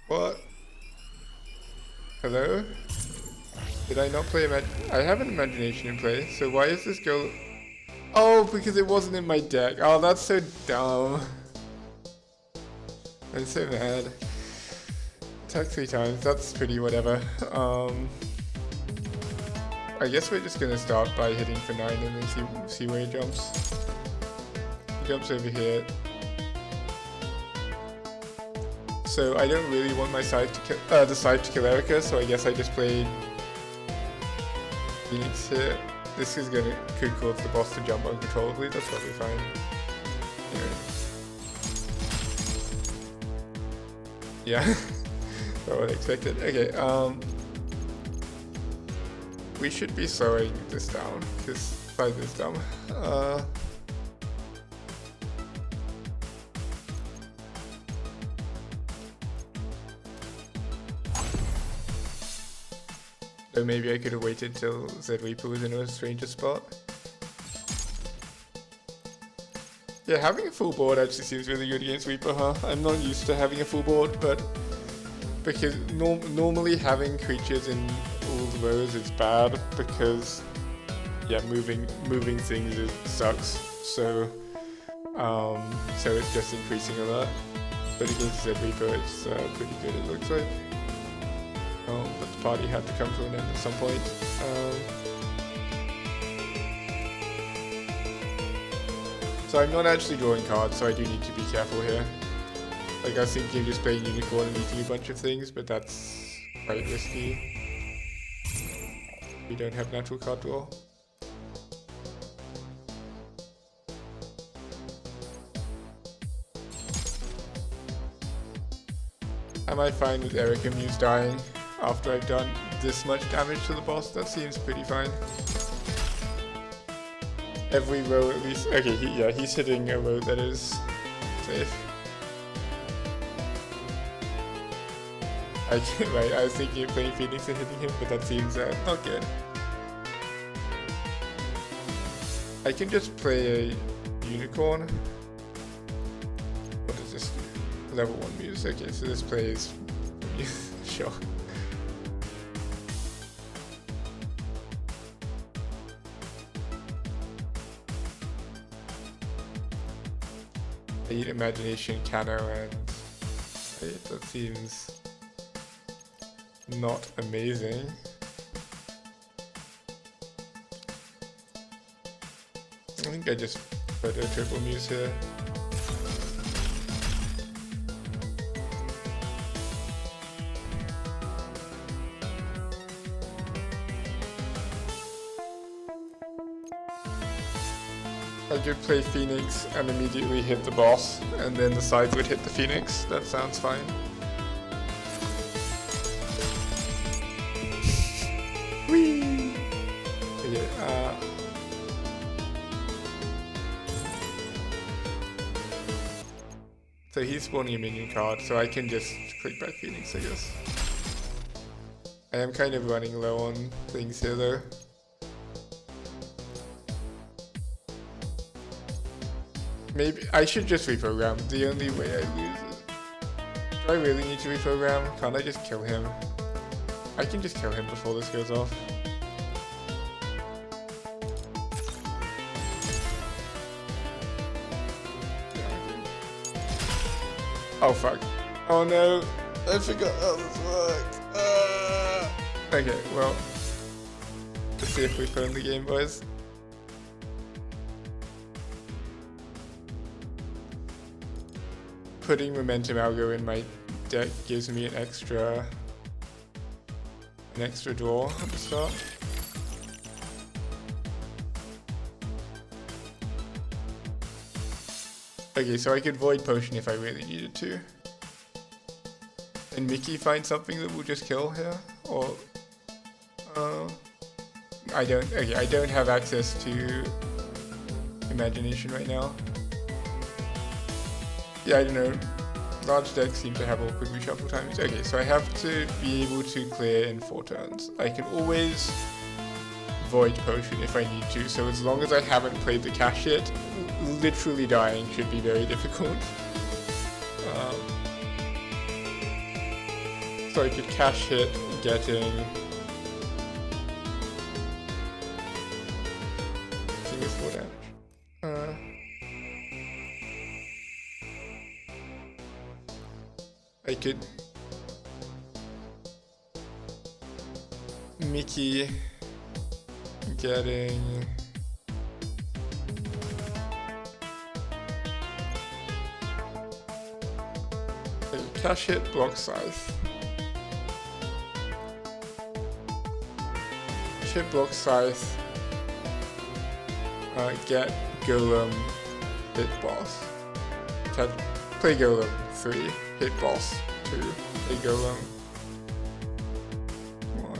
What? Hello? Did I not play I have an Imagination in play, so why is this go... Oh, because it wasn't in my deck. Oh, that's so dumb. I'm so mad. Attack 3 times, that's pretty whatever. I guess we're just gonna start by hitting for 9 and then see where he jumps. jumps over here. So I don't really want my side to kill, the side to kill Erica, so I guess I just played Phoenix here. This is could cause the boss to jump uncontrollably, that's probably fine. Anyway. Yeah, not what I expected. Okay, we should be slowing this down, because 5 is dumb. So maybe I could have waited till Zed Reaper was in a stranger spot. Yeah, having a full board actually seems really good against Reaper, huh? I'm not used to having a full board, but because normally having creatures in all the rows is bad because yeah, moving things sucks. So so it's just increasing a lot. But against Zed Reaper, it's pretty good. It looks like. But the party had to come to an end at some point. So I'm not actually drawing cards, so I do need to be careful here. Like I was thinking of just playing Unicorn and eating a bunch of things, but that's quite risky. We don't have natural card draw. Am I fine with Erica Muse dying after I've done this much damage to the boss? That seems pretty fine. Every row at least. Okay, he's hitting a row that is safe. Right, I was thinking of playing Phoenix and hitting him, but that seems not good. I can just play a Unicorn. What does this do? Level 1 Muse. Okay, so this plays Muse. Sure. I eat Imagination, Cano, and right, that seems not amazing. I think I just put a triple Muse here. I could play Phoenix and immediately hit the boss, and then the sides would hit the Phoenix. That sounds fine. Whee! Okay, so he's spawning a minion card, so I can just click back Phoenix, I guess. I am kind of running low on things here though. Maybe I should just reprogram. The only way I lose is... Do I really need to reprogram? Can't I just kill him? I can just kill him before this goes off. Yeah, okay. Oh fuck. Oh no. I forgot how this works. Okay, well. Let's see if we phone the game, boys. Putting Momentum Algo in my deck gives me an extra draw at the start. Okay, so I could Void Potion if I really needed to. And Mickey find something that will just kill here? Or... I don't have access to Imagination right now. Yeah, I don't know. Large decks seem to have awkward reshuffle timings. Okay, so I have to be able to clear in 4 turns. I can always Void Potion if I need to, so as long as I haven't played the cash yet, literally dying should be very difficult. So I could cash hit getting... Single 4 damage. I could Mickey getting Cash hit, block Scythe. Hit, block Scythe. Get Golem, hit boss. Play Golem 3, hit boss 2, play Golem 1.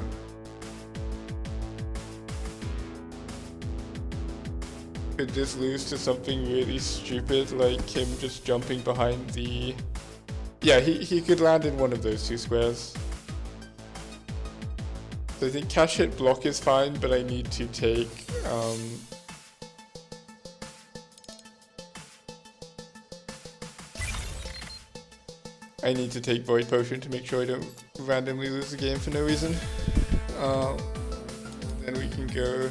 Could this lose to something really stupid like him just jumping behind the... Yeah, he could land in one of those two squares. So I think cash hit block is fine, but I need to take Void Potion to make sure I don't randomly lose the game for no reason. Then we can go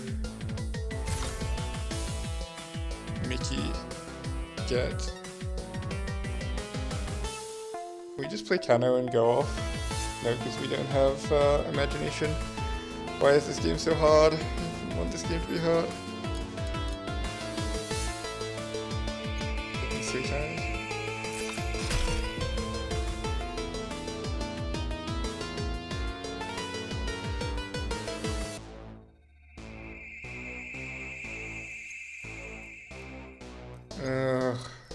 Mickey, get... Can we just play Cano and go off? No, because we don't have imagination. Why is this game so hard? I want this game to be hard. Hit me 3 times.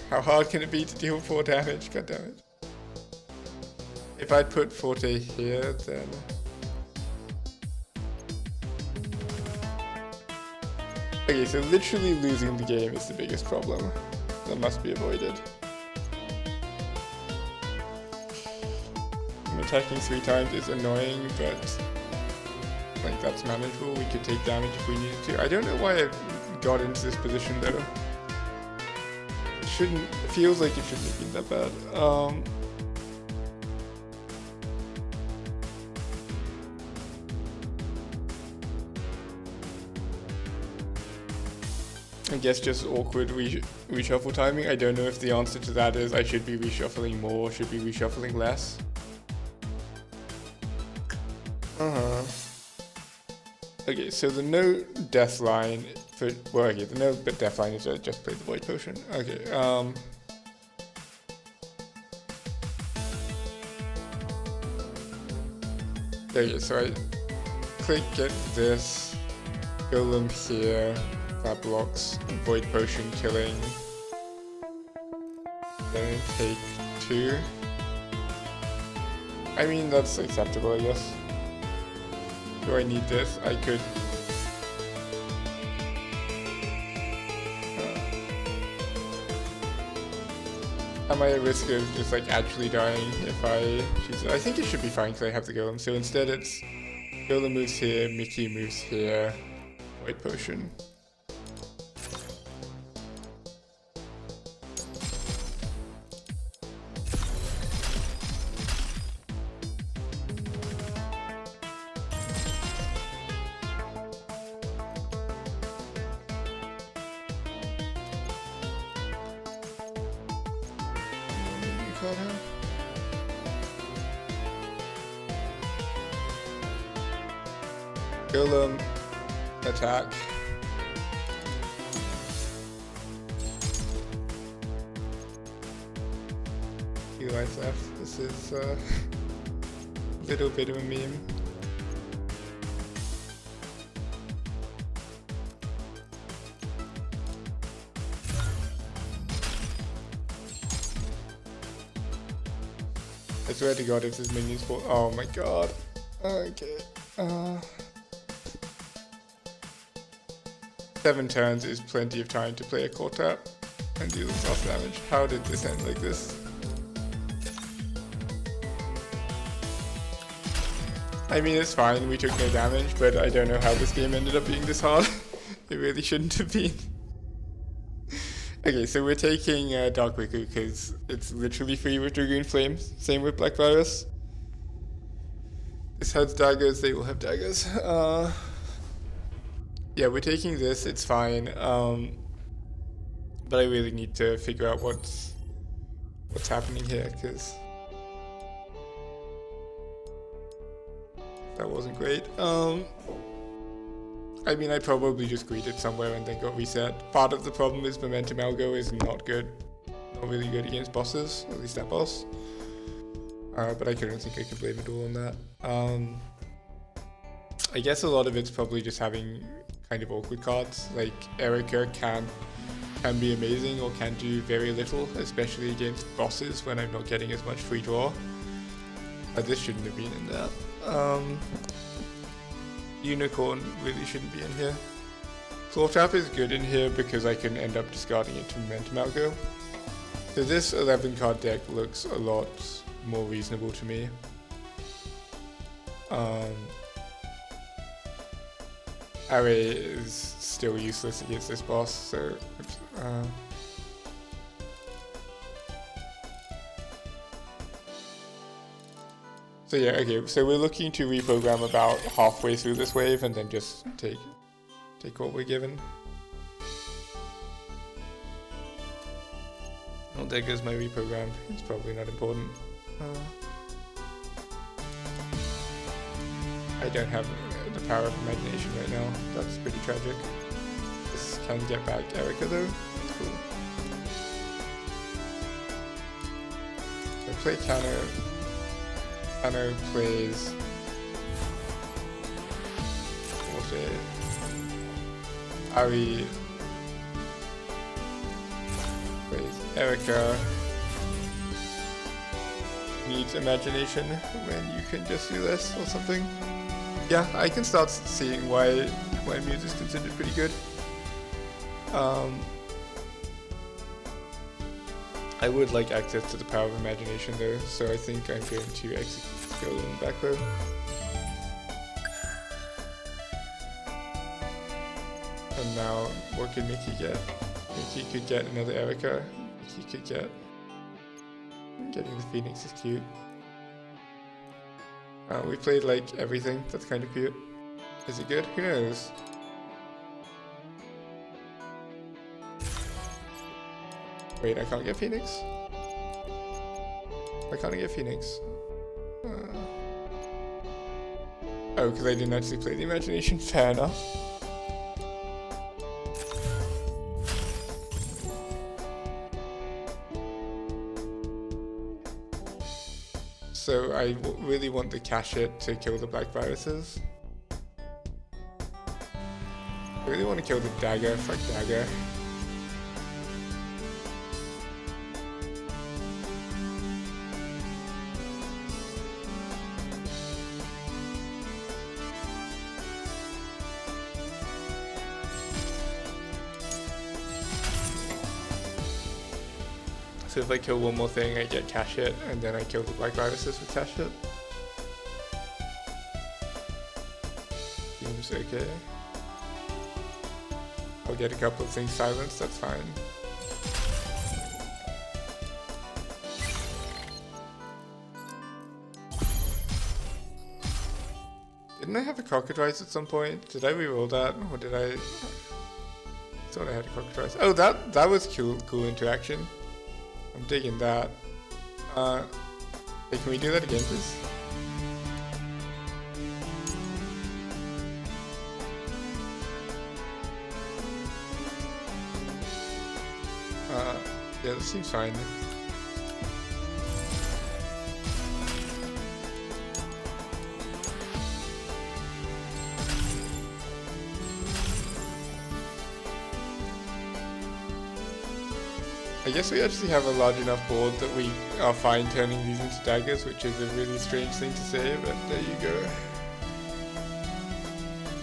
How hard can it be to deal 4 damage? God damn it. If I'd put Forte here, then... Okay, so literally losing the game is the biggest problem. That must be avoided. Attacking 3 times is annoying, but... like, that's manageable. We could take damage if we needed to. I don't know why I got into this position, though. It feels like it shouldn't have been that bad. I guess just awkward reshuffle timing. I don't know if the answer to that is I should be reshuffling more, should be reshuffling less. Okay, so the no death line for, well, okay, the no death line is just play the Void Potion. Okay, okay, so I click get this, Golem here, that blocks Void Potion killing, then take 2. I mean, that's acceptable, I guess. Do I need this? I could... am I at risk of just like actually dying if I choose it? I think it should be fine because I have the Golem. So instead it's Golem moves here, Mickey moves here, Void Potion. Golem, attack. Few lives left. This is a little bit of a meme. I swear to God, if this minions fall, oh my God. Okay. 7 turns is plenty of time to play a core tap and deal with soft damage. How did this end like this? I mean, it's fine, we took no damage, but I don't know how this game ended up being this hard. It really shouldn't have been. Okay, so we're taking Dark Wicker because it's literally free with Dragoon Flames. Same with Black Virus. This has daggers, they will have daggers. Yeah, we're taking this, it's fine. But I really need to figure out what's happening here, because that wasn't great. I mean, I probably just greeted somewhere and then got reset. Part of the problem is Momentum Algo is not good. Not really good against bosses, at least that boss. but I don't think I can blame it all on that. I guess a lot of it's probably just having kind of awkward cards. Like Erica can be amazing or can do very little, especially against bosses when I'm not getting as much free draw. This shouldn't have been in that. Unicorn really shouldn't be in here. Claw Trap is good in here because I can end up discarding it to Momentum Algo. So this 11 card deck looks a lot more reasonable to me. Array is still useless against this boss, so so yeah, okay, so we're looking to reprogram about halfway through this wave and then just take what we're given. Well, there goes my reprogram. It's probably not important. I don't have the power of imagination right now. That's pretty tragic. This can get back Erica though. That's cool. I play Kano. Kano plays Forte. Ari plays Erica. Needs imagination when you can just do this or something. Yeah, I can start seeing why Muse is considered pretty good. I would like access to the power of imagination though, so I think I'm going to execute skill in the back row. And now, what could Mickey get? Mickey could get another Erica. Mickey could get... Getting the Phoenix is cute. We played like everything. That's kind of cute. Is it good? Who knows? Wait, I can't get Phoenix? Why can't I get Phoenix? Oh, because I didn't actually play the imagination. Fair enough. So I really want the cash it to kill the black viruses. I really want to kill the dagger. Fuck dagger. So if I kill one more thing, I get cash hit, and then I kill the black viruses with cash hit. Seems okay. I'll get a couple of things silenced, that's fine. Didn't I have a cockatrice at some point? Did I reroll that, or did I thought I had a cockatrice? Oh, that was cool interaction. I'm digging that. Hey, can we do that again, please? Yeah, this seems fine. I guess we actually have a large enough board that we are fine turning these into daggers, which is a really strange thing to say, but there you go.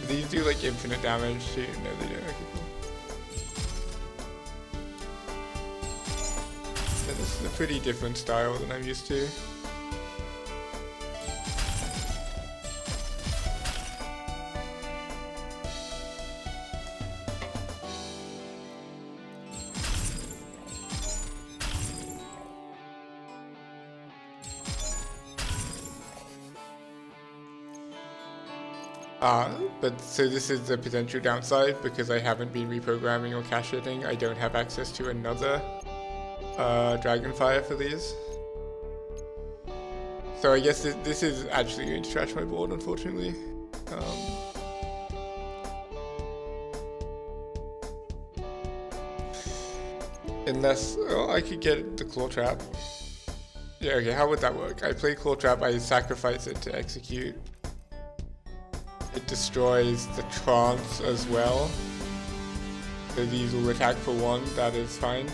These do like infinite damage too. No, they don't. Okay, cool. Yeah, this is a pretty different style than I'm used to. But so this is the potential downside, because I haven't been reprogramming or cache hitting. I don't have access to another Dragonfire for these. So I guess this is actually going to trash my board, unfortunately. Unless I could get the Claw Trap. Yeah, okay, how would that work? I play Claw Trap, I sacrifice it to execute. It destroys the trance as well. So these will attack for 1, that is fine.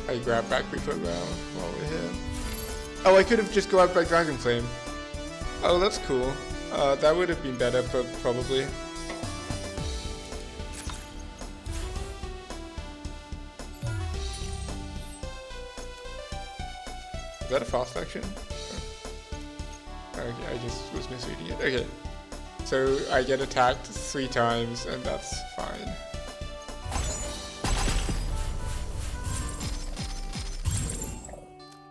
I grab back reprogram while we're here. Oh, I could have just grabbed back Dragon Flame. Oh, that's cool. That would have been better, probably. Is that a fast action? Okay, I just was misreading it. Okay. So I get attacked 3 times and that's fine.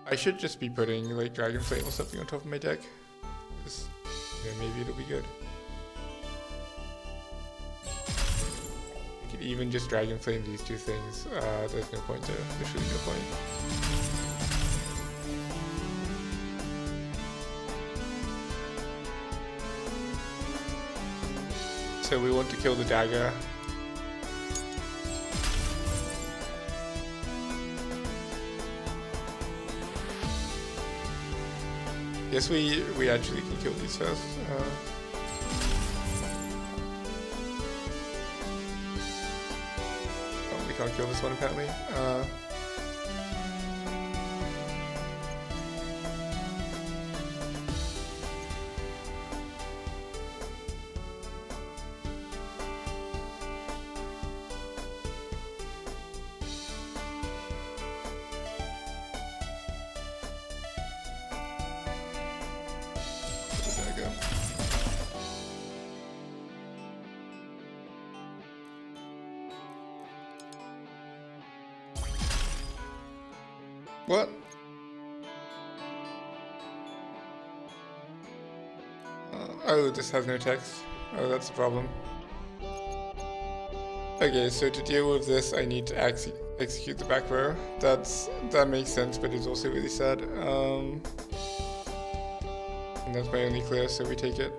I should just be putting like Dragon Flame or something on top of my deck. Because, yeah, maybe it'll be good. I could even just Dragon Flame these 2 things. There's no point there. Literally no point. So we want to kill the dagger. Guess we actually can kill these first. Oh, we can't kill this one apparently. What? Oh, this has no text. Oh, that's a problem. Okay, so to deal with this, I need to execute the back row. That makes sense, but it's also really sad. And that's my only clear, so we take it.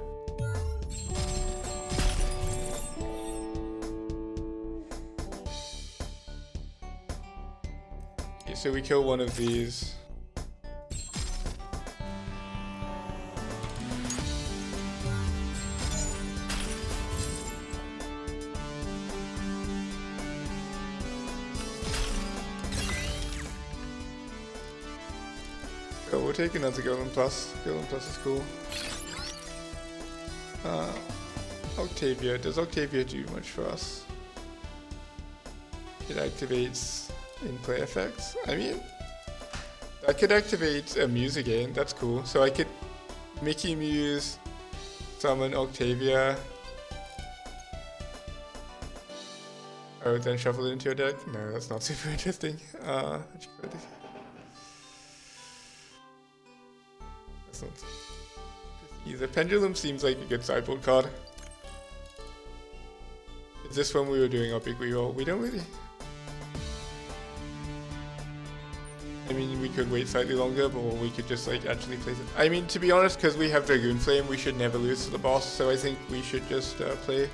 So we kill one of these. So we'll take another Golem Plus. Golem Plus is cool. Octavia. Does Octavia do much for us? It activates in-play effects. I mean, I could activate a Muse again, that's cool. So I could Mickey Muse, summon Octavia. Oh, then shuffle it into your deck? No, that's not super interesting. That's not either. Pendulum seems like a good sideboard card. Is this when we were doing our big reroll? We don't really... I mean, we could wait slightly longer, but we could just like actually place it. I mean, to be honest, because we have Dragoon Flame, we should never lose to the boss, so I think we should just play at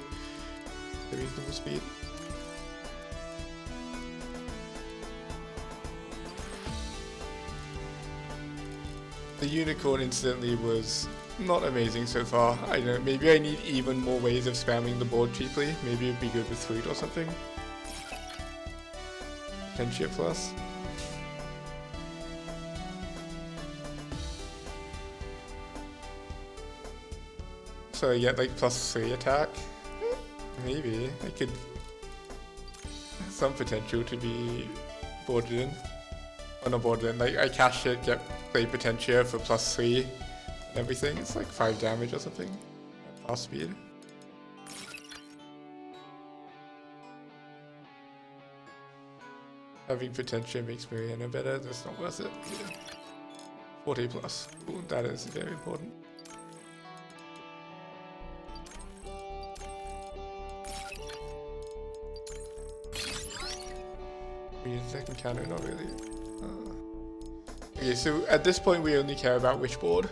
a reasonable speed. The Unicorn incidentally was not amazing so far. I don't know, maybe I need even more ways of spamming the board cheaply. Maybe it'd be good with food or something. Potential plus. So I get like +3 attack. Maybe I could. Some potential to be boarded in. Oh, not boarded in. Like I cash it, get play Potentia for +3 and everything. It's like 5 damage or something at fast speed. Having Potentia makes Mariana better. That's not worth it. 40 plus. Ooh, that is very important. Second counter, not really. Okay, so at this point we only care about Wishboard.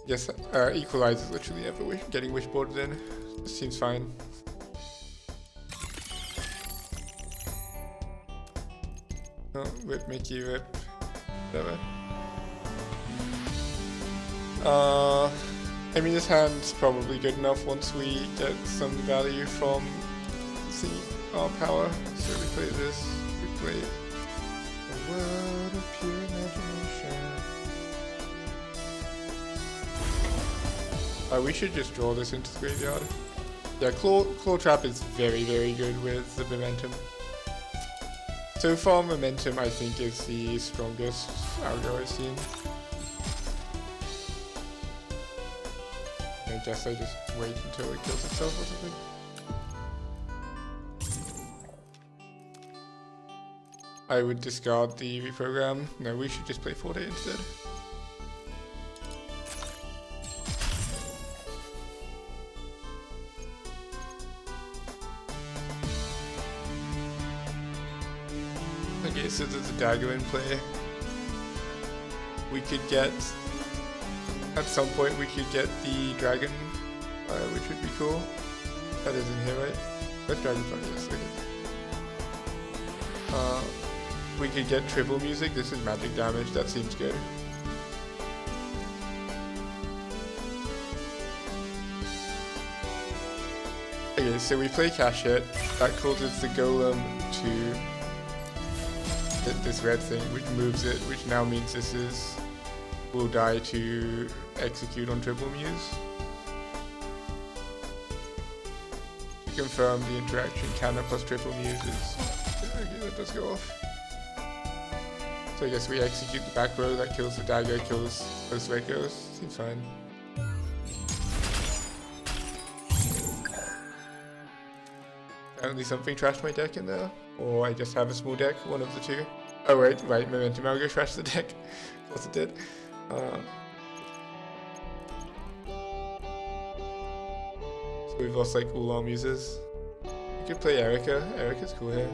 Yes, Equalize is literally ever getting Wishboards in. This seems fine. Rip Mickey, rip whatever. I mean, this hand's probably good enough once we get some value from our power. So we play this, we play a world of pure imagination. We should just draw this into the graveyard. Yeah, Claw Trap is very, very good with the momentum. So far, momentum I think is the strongest algo I've seen. I guess I just wait until it kills itself or something. I would discard the reprogram. No, we should just play 4-day instead. Okay, so there's a dagger in play. We could get, at some point we could get the dragon, which would be cool. That is in here, right? That's Dragonfly, yes, okay. We could get triple music, this is magic damage, that seems good. Okay, so we play Cash Hit, that causes the golem to hit this red thing, which moves it, which now means this will die to execute on triple muse. To confirm the interaction, Canna plus triple muse is, okay, that does go off. So I guess we execute the back row, that kills the dagger, kills those red ghosts, seems fine. Apparently something trashed my deck in there, or I just have a small deck, one of the two. Oh right, momentum algo trashed the deck, of course it did. So we've lost like all our muses. We could play Erica, Erica's cool here.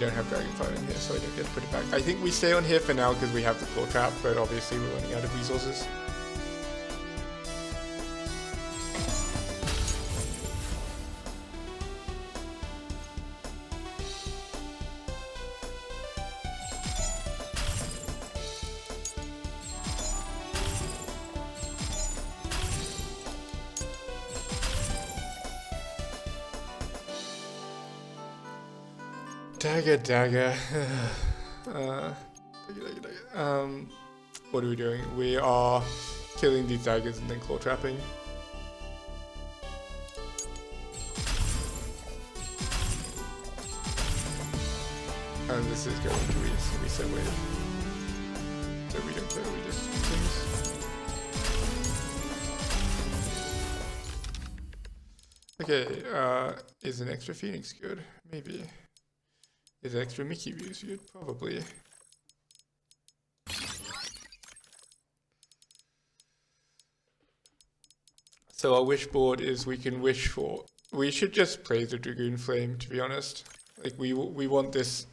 Don't have Dragonfire in here, so I don't get to put it back. I think we stay on here for now because we have the Claw Trap, but obviously we're running out of resources. Dagger. What are we doing? We are killing these daggers and then claw trapping. And this is going to reset wave. So we don't care, we just do things. Okay, is an extra Phoenix good? Maybe. Is extra Mickey views good? Probably. So our wish board is we can wish for. We should just play the Dragoon Flame, to be honest. Like we want this.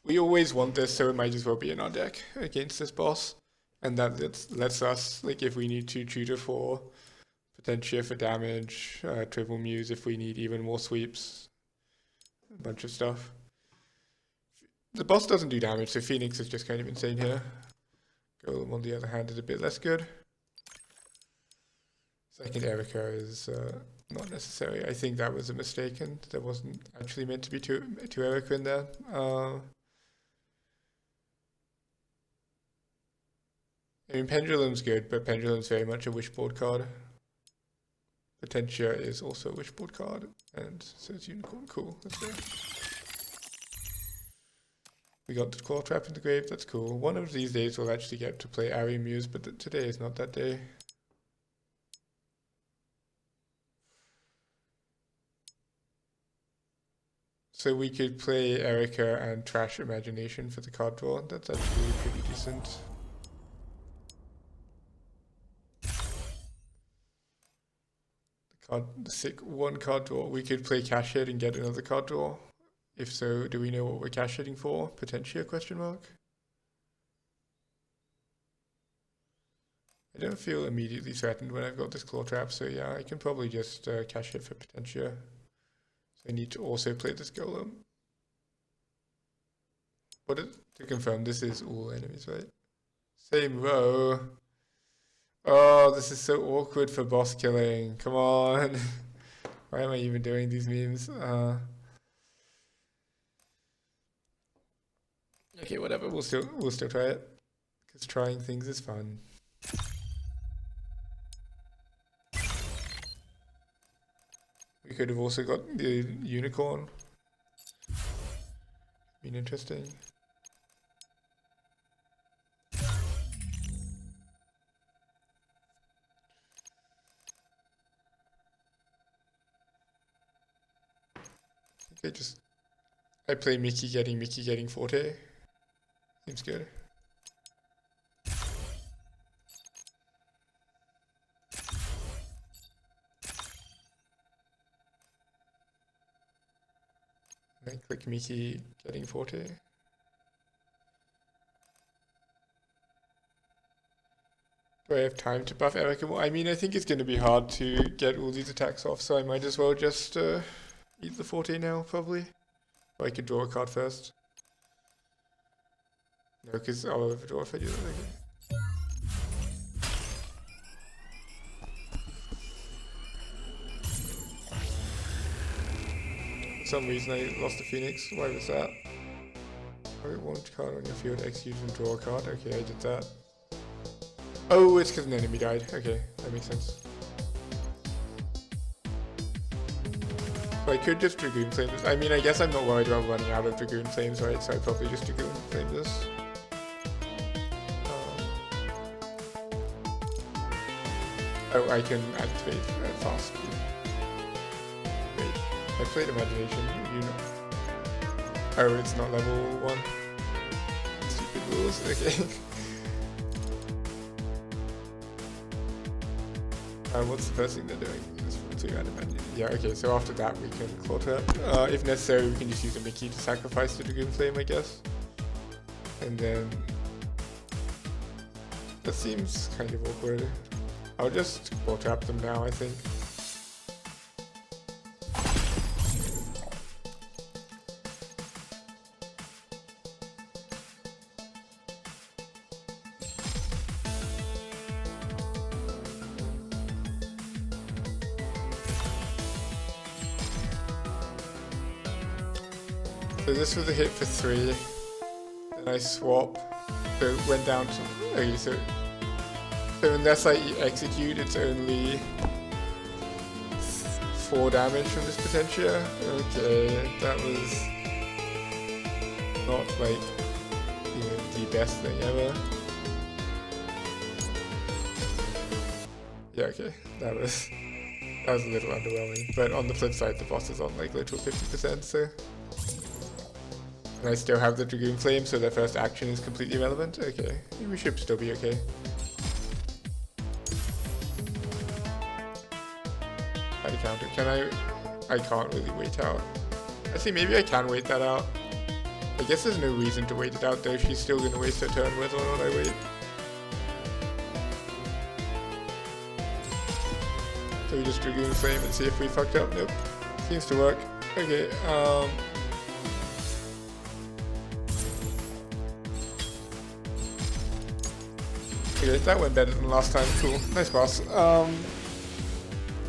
We always want this, so it might as well be in our deck against this boss, and that lets us, like, if we need to tutor for Potentia for damage, triple muse if we need even more sweeps, a bunch of stuff. The boss doesn't do damage, so Phoenix is just kind of insane here. Golem, on the other hand, is a bit less good. Second Erica is not necessary. I think that was a mistake, and there wasn't actually meant to be two Erica in there. I mean, Pendulum's good, but Pendulum's very much a wishboard card. Potentia is also a wishboard card, and so is Unicorn. Cool, let's go. We got the Claw Trap in the grave, that's cool. One of these days we'll actually get to play Ari Muse, but today is not that day. So we could play Erica and trash Imagination for the card draw. That's actually pretty decent. one card draw. We could play cash hit and get another card draw. If so, do we know what we're cash hitting for? Potentially a question mark? I don't feel immediately threatened when I've got this claw trap, so yeah, I can probably just cash hit for Potentia. So I need to also play this golem. To confirm, this is all enemies, right? Same row. Oh, this is so awkward for boss killing. Come on. Why am I even doing these memes? Okay, whatever. We'll still try it, because trying things is fun. We could have also got the unicorn. Been interesting. I play Mickey getting Forte. Seems good. I click Mickey getting Forte. Do I have time to buff Erica more? I mean, I think it's going to be hard to get all these attacks off, so I might as well just eat the Forte now, probably. Or I could draw a card first. No, because I'll overdraw if I do that. Okay. For some reason I lost the Phoenix. Why was that? Target one card on your field, execute and draw a card. Okay, I did that. Oh, it's because an enemy died. Okay, that makes sense. So I could just Dragoon Flame this. I mean, I guess I'm not worried about running out of Dragoon Flames, right? So I'd probably just Dragoon Flame this. Oh, I can activate fast. Wait, I played Imagination. You know. Oh, it's not level 1. Stupid rules. Okay. What's the first thing they're doing? Yeah, okay, so after that we can claw trap. If necessary, we can just use a Mickey to sacrifice the Dragoon Flame, I guess. And then... that seems kind of awkward. I'll just claw trap them now, I think. So this was a hit for 3, then I swap, so it went down to, okay, so unless I execute, it's only 4 damage from this Potentia. Okay, that was not like, you know, the best thing ever. Yeah, okay, that was a little underwhelming, but on the flip side, the boss is on like literal 50%, so. And I still have the Dragoon Flame, so their first action is completely irrelevant. Okay, we should still be okay. How to counter? Can I can't really wait out. Actually, maybe I can wait that out. I guess there's no reason to wait it out though. She's still gonna waste her turn whether or not I wait. So we just Dragoon Flame and see if we fucked up. Nope. Seems to work. Okay, okay, that went better than last time. Cool. Nice boss.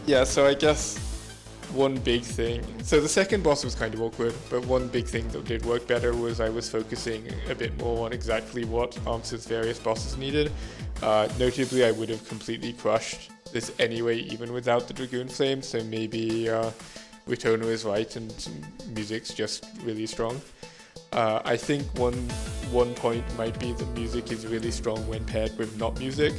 Yeah, so I guess one big thing. So the second boss was kind of awkward, but one big thing that did work better was I was focusing a bit more on exactly what answers various bosses needed. Notably, I would have completely crushed this anyway, even without the Dragoon Flame, so maybe Ritono is right and music's just really strong. I think one point might be that music is really strong when paired with not music,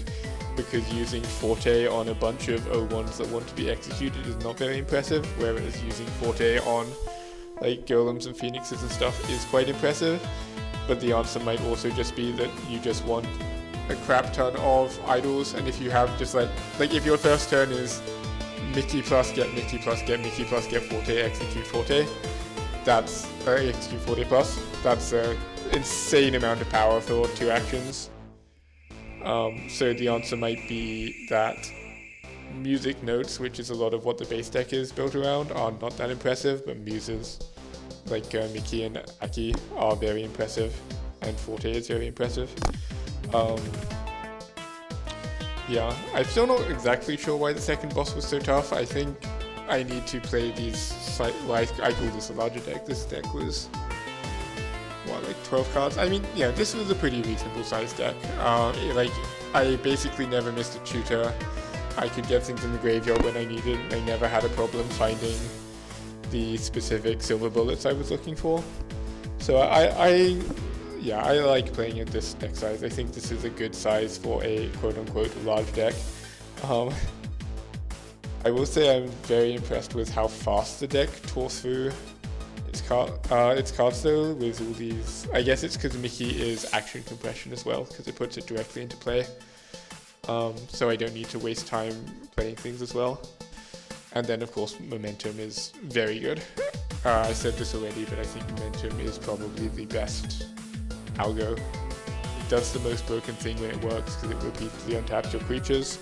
because using Forte on a bunch of O1s that want to be executed is not very impressive, whereas using Forte on like golems and phoenixes and stuff is quite impressive. But the answer might also just be that you just want a crap ton of idols, and if you have just like if your first turn is Mickey plus get Mickey plus get Mickey plus get Forte, execute Forte. That's execute Forte plus. That's an insane amount of power for 2 actions. So the answer might be that music notes, which is a lot of what the base deck is built around, are not that impressive, but muses like Mickey and Aki are very impressive, and Forte is very impressive. Yeah, I'm still not exactly sure why the second boss was so tough. I think I need to play these, well, I call this a larger deck. This deck was, what, like 12 cards? I mean, yeah, this was a pretty reasonable sized deck. Like, I basically never missed a tutor. I could get things in the graveyard when I needed. I never had a problem finding the specific silver bullets I was looking for. So yeah, I like playing at this deck size. I think this is a good size for a quote-unquote large deck. I will say I'm very impressed with how fast the deck tore through its cards though, with all these. I guess it's because Mickey is action compression as well, because it puts it directly into play. So I don't need to waste time playing things as well. And then of course momentum is very good. I said this already, but I think momentum is probably the best algo. It does the most broken thing when it works because it repeatedly untaps your creatures.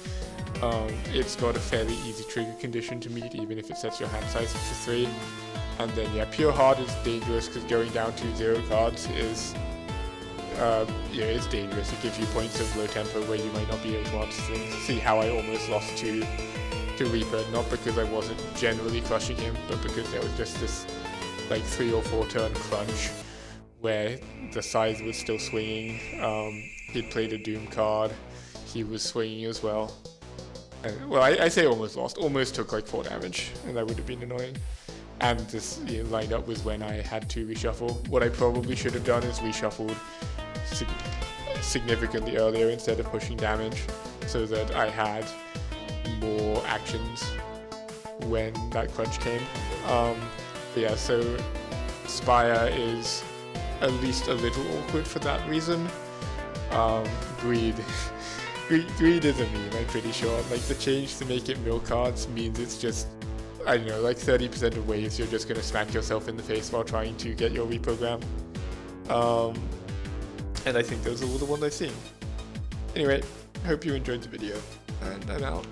It's got a fairly easy trigger condition to meet, even if it sets your hand size to 3. And then yeah, pure hard is dangerous because going down to 0 cards is yeah, it's dangerous. It gives you points of low tempo where you might not be able to answer things. See how I almost lost to Reaper, not because I wasn't generally crushing him, but because there was just this like 3 or 4 turn crunch where the size was still swinging. He'd played a Doom card, he was swinging as well. And, well, I say almost lost, almost took like 4 damage, and that would have been annoying. And this lined up was when I had to reshuffle. What I probably should have done is reshuffled significantly earlier instead of pushing damage, so that I had more actions when that crunch came. Yeah, so Spire is at least a little awkward for that reason. Greed. Greed is a meme, I'm pretty sure. Like, the change to make it mill cards means it's just, I don't know, like 30% of waves you're just going to smack yourself in the face while trying to get your reprogram. And I think those are all the ones I've seen. Anyway, hope you enjoyed the video, and I'm out.